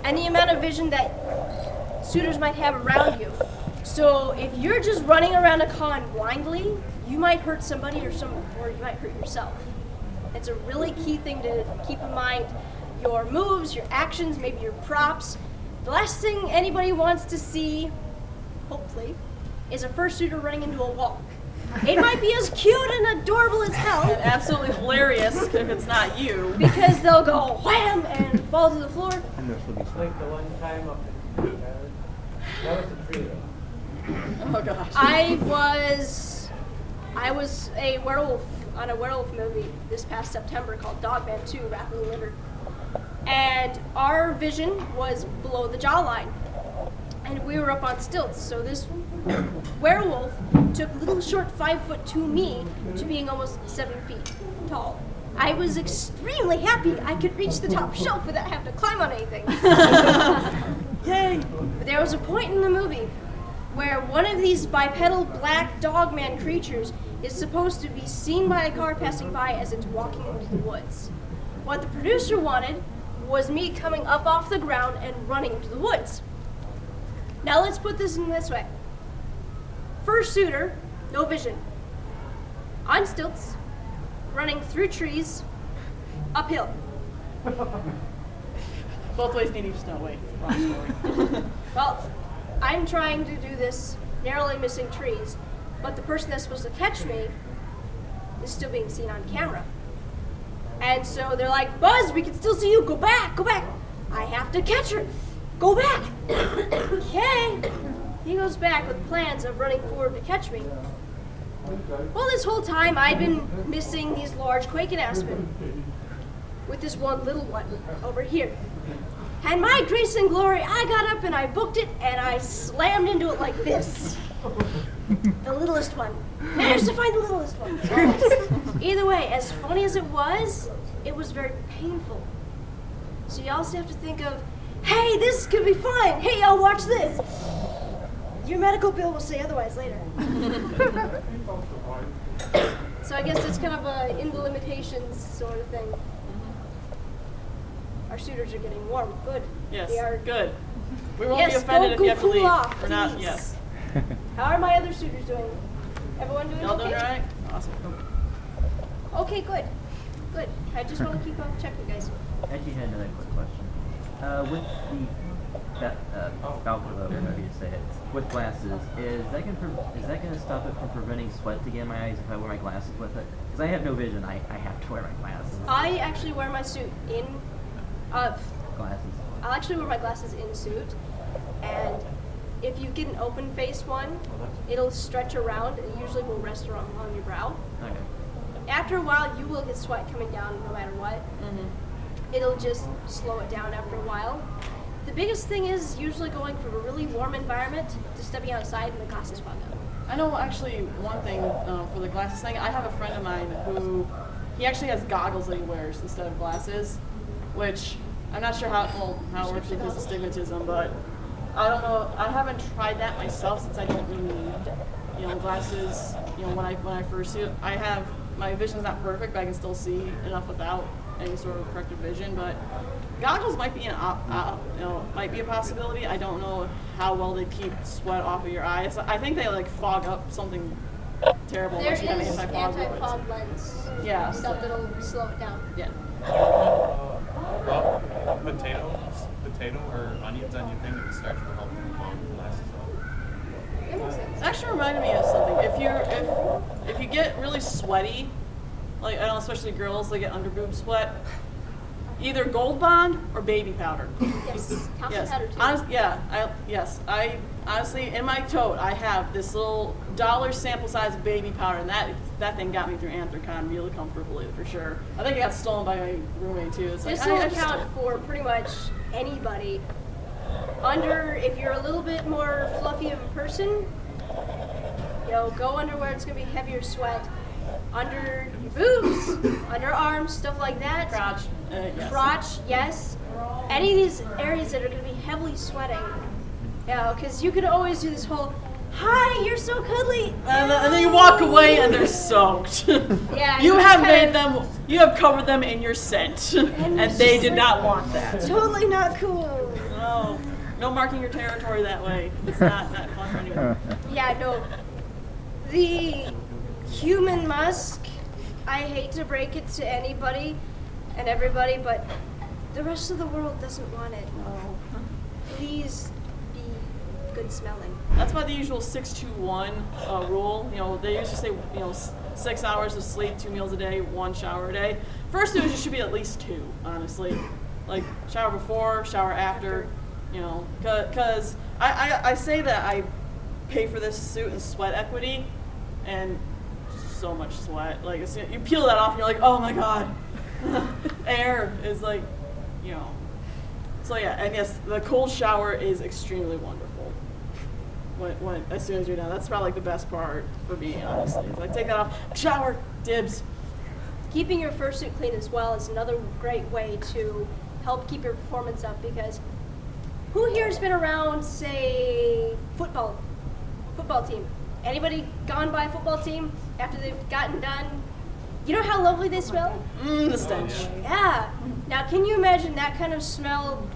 and the amount of vision that suitors might have around you. So if you're just running around a con blindly, you might hurt somebody or you might hurt yourself. It's a really key thing to keep in mind. Your moves, your actions, maybe your props. The last thing anybody wants to see, hopefully, is a fursuiter running into a wall. It might be as cute and adorable as hell. And absolutely hilarious if it's not you. Because they'll go wham and fall to the floor. Like the one time up in that was the tree though. Oh gosh. I was a werewolf on a werewolf movie this past September called Dogman 2, Wrath of the Litter. And our vision was below the jawline. And we were up on stilts. So this werewolf took little short 5'2" me to being almost 7 feet tall. I was extremely happy I could reach the top shelf without having to climb on anything. Yay! But there was a point in the movie where one of these bipedal black dogman creatures is supposed to be seen by a car passing by as it's walking into the woods. What the producer wanted was me coming up off the ground and running into the woods. Now let's put this in this way. Fursuiter, no vision. On stilts, running through trees, uphill. Both ways need each no way. Wrong story. Well, I'm trying to do this narrowly missing trees, but the person that's supposed to catch me is still being seen on camera. And so they're like, Buzz, we can still see you, go back, go back. I have to catch her, go back. Okay. He goes back with plans of running forward to catch me. Well, this whole time I'd been missing these large quake and aspen with this one little one over here. And my grace and glory, I got up and I booked it and I slammed into it like this. The littlest one. Managed to find the littlest one. Either way, as funny as it was very painful. So you also have to think of, hey, this could be fine. Hey, y'all, watch this. Your medical bill will say otherwise later. So I guess it's kind of a in the limitations sort of thing. Our suitors are getting warm. Good. Yes. They are good. We won't yes, be offended if you have to cool leave. off, We're not. please. Yes. How are my other suitors doing? Everyone doing Y'all okay? doing all right? Awesome. Okay, good. Good. I just want to keep on checking you guys. I actually had another quick question. With however you say it, with glasses, is that gonna stop it from preventing sweat to get in my eyes if I wear my glasses with it? Because I have no vision, I have to wear my glasses. I actually wear my suit in, Glasses. I'll actually wear my glasses in suit, and if you get an open face one, it'll stretch around and usually will rest around on your brow. Okay. After a while, you will get sweat coming down no matter what. It'll just slow it down after a while. The biggest thing is usually going from a really warm environment to stepping outside and the glasses fog up. I know actually one thing for the glasses thing. I have a friend of mine who he actually has goggles that he wears instead of glasses, which I'm not sure how it works with his astigmatism, but I don't know. I haven't tried that myself since I don't really need glasses. When I fursuit, my vision's not perfect, but I can still see enough without any sort of corrective vision. But goggles might be might be a possibility. I don't know how well they keep sweat off of your eyes. I think they like fog up something terrible. There unless you have is anti-fog anti-fog lens. Yeah. Stuff that'll slow it down. Yeah. Well, potato or onions on your finger, the starch will help them last as well. That makes sense. It actually reminded me of something. If you get really sweaty, like I know especially girls, they get under boob sweat. Either Gold Bond or baby powder. Yes, calcium powder too. I honestly, in my tote, I have this little $1 sample size of baby powder, and that thing got me through Anthrocon really comfortably for sure. I think it got stolen by my roommate too. It's This like, will I just account for pretty much anybody. If you're a little bit more fluffy of a person, go under where it's gonna be heavier sweat. Under your boobs, underarms, stuff like that. Crotch. Yes. Crotch, yes. Any of these areas that are going to be heavily sweating. Because you could always do this whole, hi, you're so cuddly. And then you walk away and they're soaked. Yeah. You have covered them in your scent. And they did not want that. Totally not cool. No marking your territory that way. It's not fun for anyone. Yeah, no. The human musk, I hate to break it to anybody and everybody, but the rest of the world doesn't want it. No. Please be good smelling. That's why the usual 6-2-1 rule. They used to say 6 hours of sleep, 2 meals a day, 1 shower a day. First it should be at least 2, honestly. Like shower before, shower after. Because I say that I pay for this suit in sweat equity, and so much sweat. Like you peel that off and you're like, oh my god. Air is like, So yeah, and yes, the cold shower is extremely wonderful. As soon as you're done, that's probably like the best part for me, honestly. If I take that off, shower, dibs. Keeping your fursuit clean as well is another great way to help keep your performance up, because who here has been around, say, football team? Anybody gone by a football team after they've gotten done? You know how lovely they smell? The stench. Yeah. Now, can you imagine that kind of smell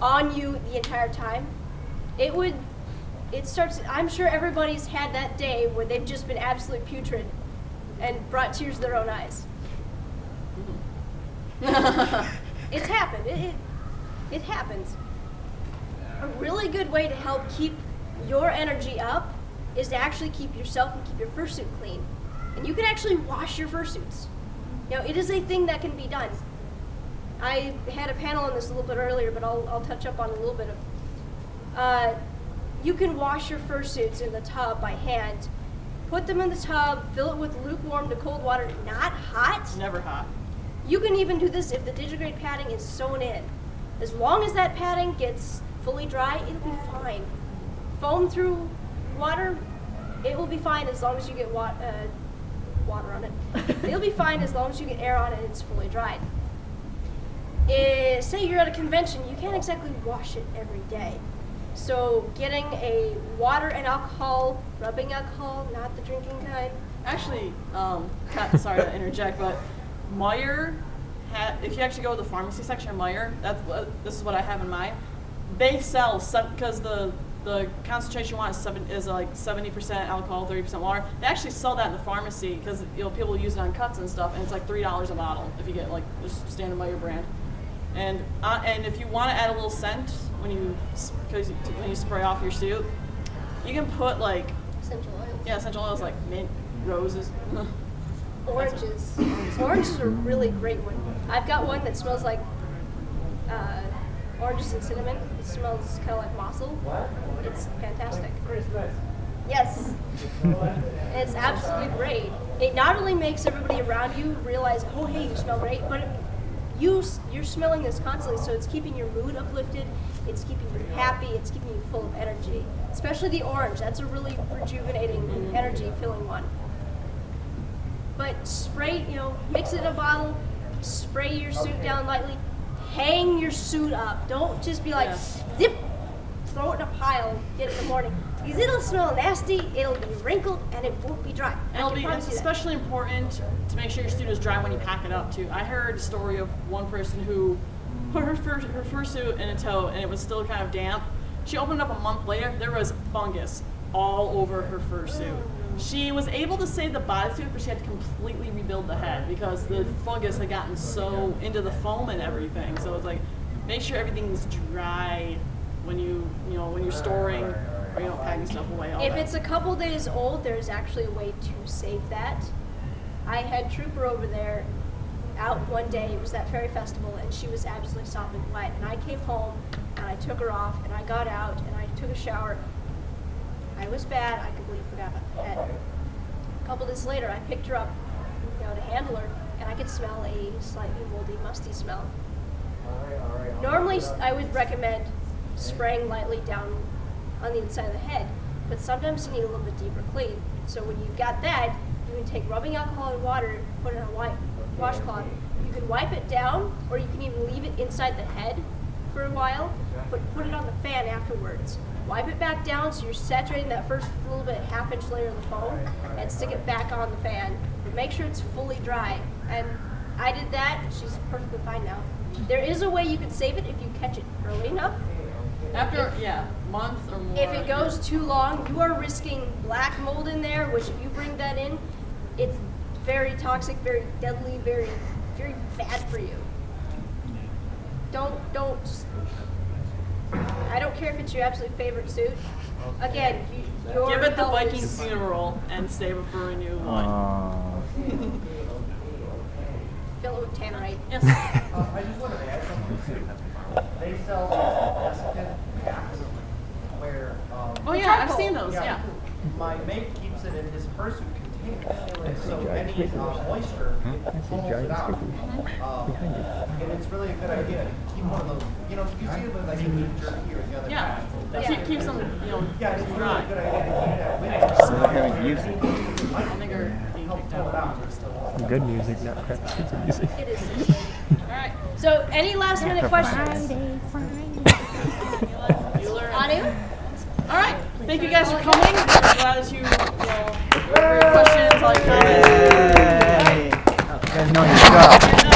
on you the entire time? I'm sure everybody's had that day where they've just been absolutely putrid and brought tears to their own eyes. It's happened. It happens. A really good way to help keep your energy up is to actually keep yourself and keep your fursuit clean. And you can actually wash your fursuits. It is a thing that can be done. I had a panel on this a little bit earlier, but I'll touch up on a little bit of. You can wash your fursuits in the tub by hand. Put them in the tub, fill it with lukewarm to cold water, not hot. Never hot. You can even do this if the digigrade padding is sewn in. As long as that padding gets fully dry, it'll be fine. Foam through water, it will be fine as long as you get water on it. It'll be fine as long as you get air on it and it's fully dried. Say you're at a convention, you can't exactly wash it every day. So getting a water and alcohol, rubbing alcohol, not the drinking kind. Actually, sorry to interject, but Meijer, if you actually go to the pharmacy section of Meijer, this is what I have in mind. They sell, because the concentration you want is like 70% alcohol, 30% water. They actually sell that in the pharmacy because people use it on cuts and stuff, and it's like $3 a bottle if you get like just standard Meijer brand. And if you want to add a little scent when you spray off your suit, you can put like essential oils. Yeah, essential oils like mint, roses. Oranges. Oranges are a really great one. I've got one that smells like oranges and cinnamon. It smells kind of like mussel. It's fantastic. Yes. It's absolutely great. It not only makes everybody around you realize, oh hey, you smell great, but you're smelling this constantly, so it's keeping your mood uplifted, it's keeping you happy, it's keeping you full of energy. Especially the orange, that's a really rejuvenating, energy-filling one. But spray, mix it in a bottle, spray your suit down lightly, hang your suit up. Don't just be like, zip, throw it in a pile, get it in the morning. Because it'll smell nasty, it'll be wrinkled, and it won't be dry. It's especially important to make sure your suit is dry when you pack it up too. I heard a story of one person who put her fursuit in a tote and it was still kind of damp. She opened it up a month later, there was fungus all over her fursuit. She was able to save the bodysuit, but she had to completely rebuild the head because the fungus had gotten so into the foam and everything. So it's like, make sure everything's dry when when you're storing or packing stuff away. If it's a couple days old, there's actually a way to save that. I had Trooper over there out one day. It was that fairy festival, and she was absolutely sopping wet. And I came home, and I took her off, and I got out, and I took a shower. I was bad. I completely forgot about the head. A couple days later, I picked her up, to handle her, and I could smell a slightly moldy, musty smell. Normally, I would recommend spraying lightly down on the inside of the head, but sometimes you need a little bit deeper clean. So when you've got that, you can take rubbing alcohol and water, put it on a washcloth. You can wipe it down, or you can even leave it inside the head for a while, but put it on the fan afterwards. Wipe it back down so you're saturating that first little bit, half-inch layer of the foam, and stick it back on the fan. But make sure it's fully dry. And I did that. She's perfectly fine now. There is a way you can save it if you catch it early enough. After, month or more. If it goes too long, you are risking black mold in there, which if you bring that in, it's very toxic, very deadly, very, very bad for you. Don't. I don't care if it's your absolute favorite suit. Again, your give it the health Viking is- funeral and save it for a new one. Fill it with tannerite. Yes. I just wanted to add something. They sell desiccant packs where. Oh yeah, I've seen those. Yeah. My mate keeps it in his fursuit container, so any moisture it pulls it out. And it's really a good idea to keep one of those. You see it with like a beef jerky or the other packs. Keep some, Yeah, it's really a good idea to keep that with it. So they're having music. I don't think are being picked out. Good music, not crap kids music. It is. Alright. So, any last minute questions? Anu? Alright. Thank you guys for coming. I'm glad that you for your questions, all your comments. You guys know your stuff.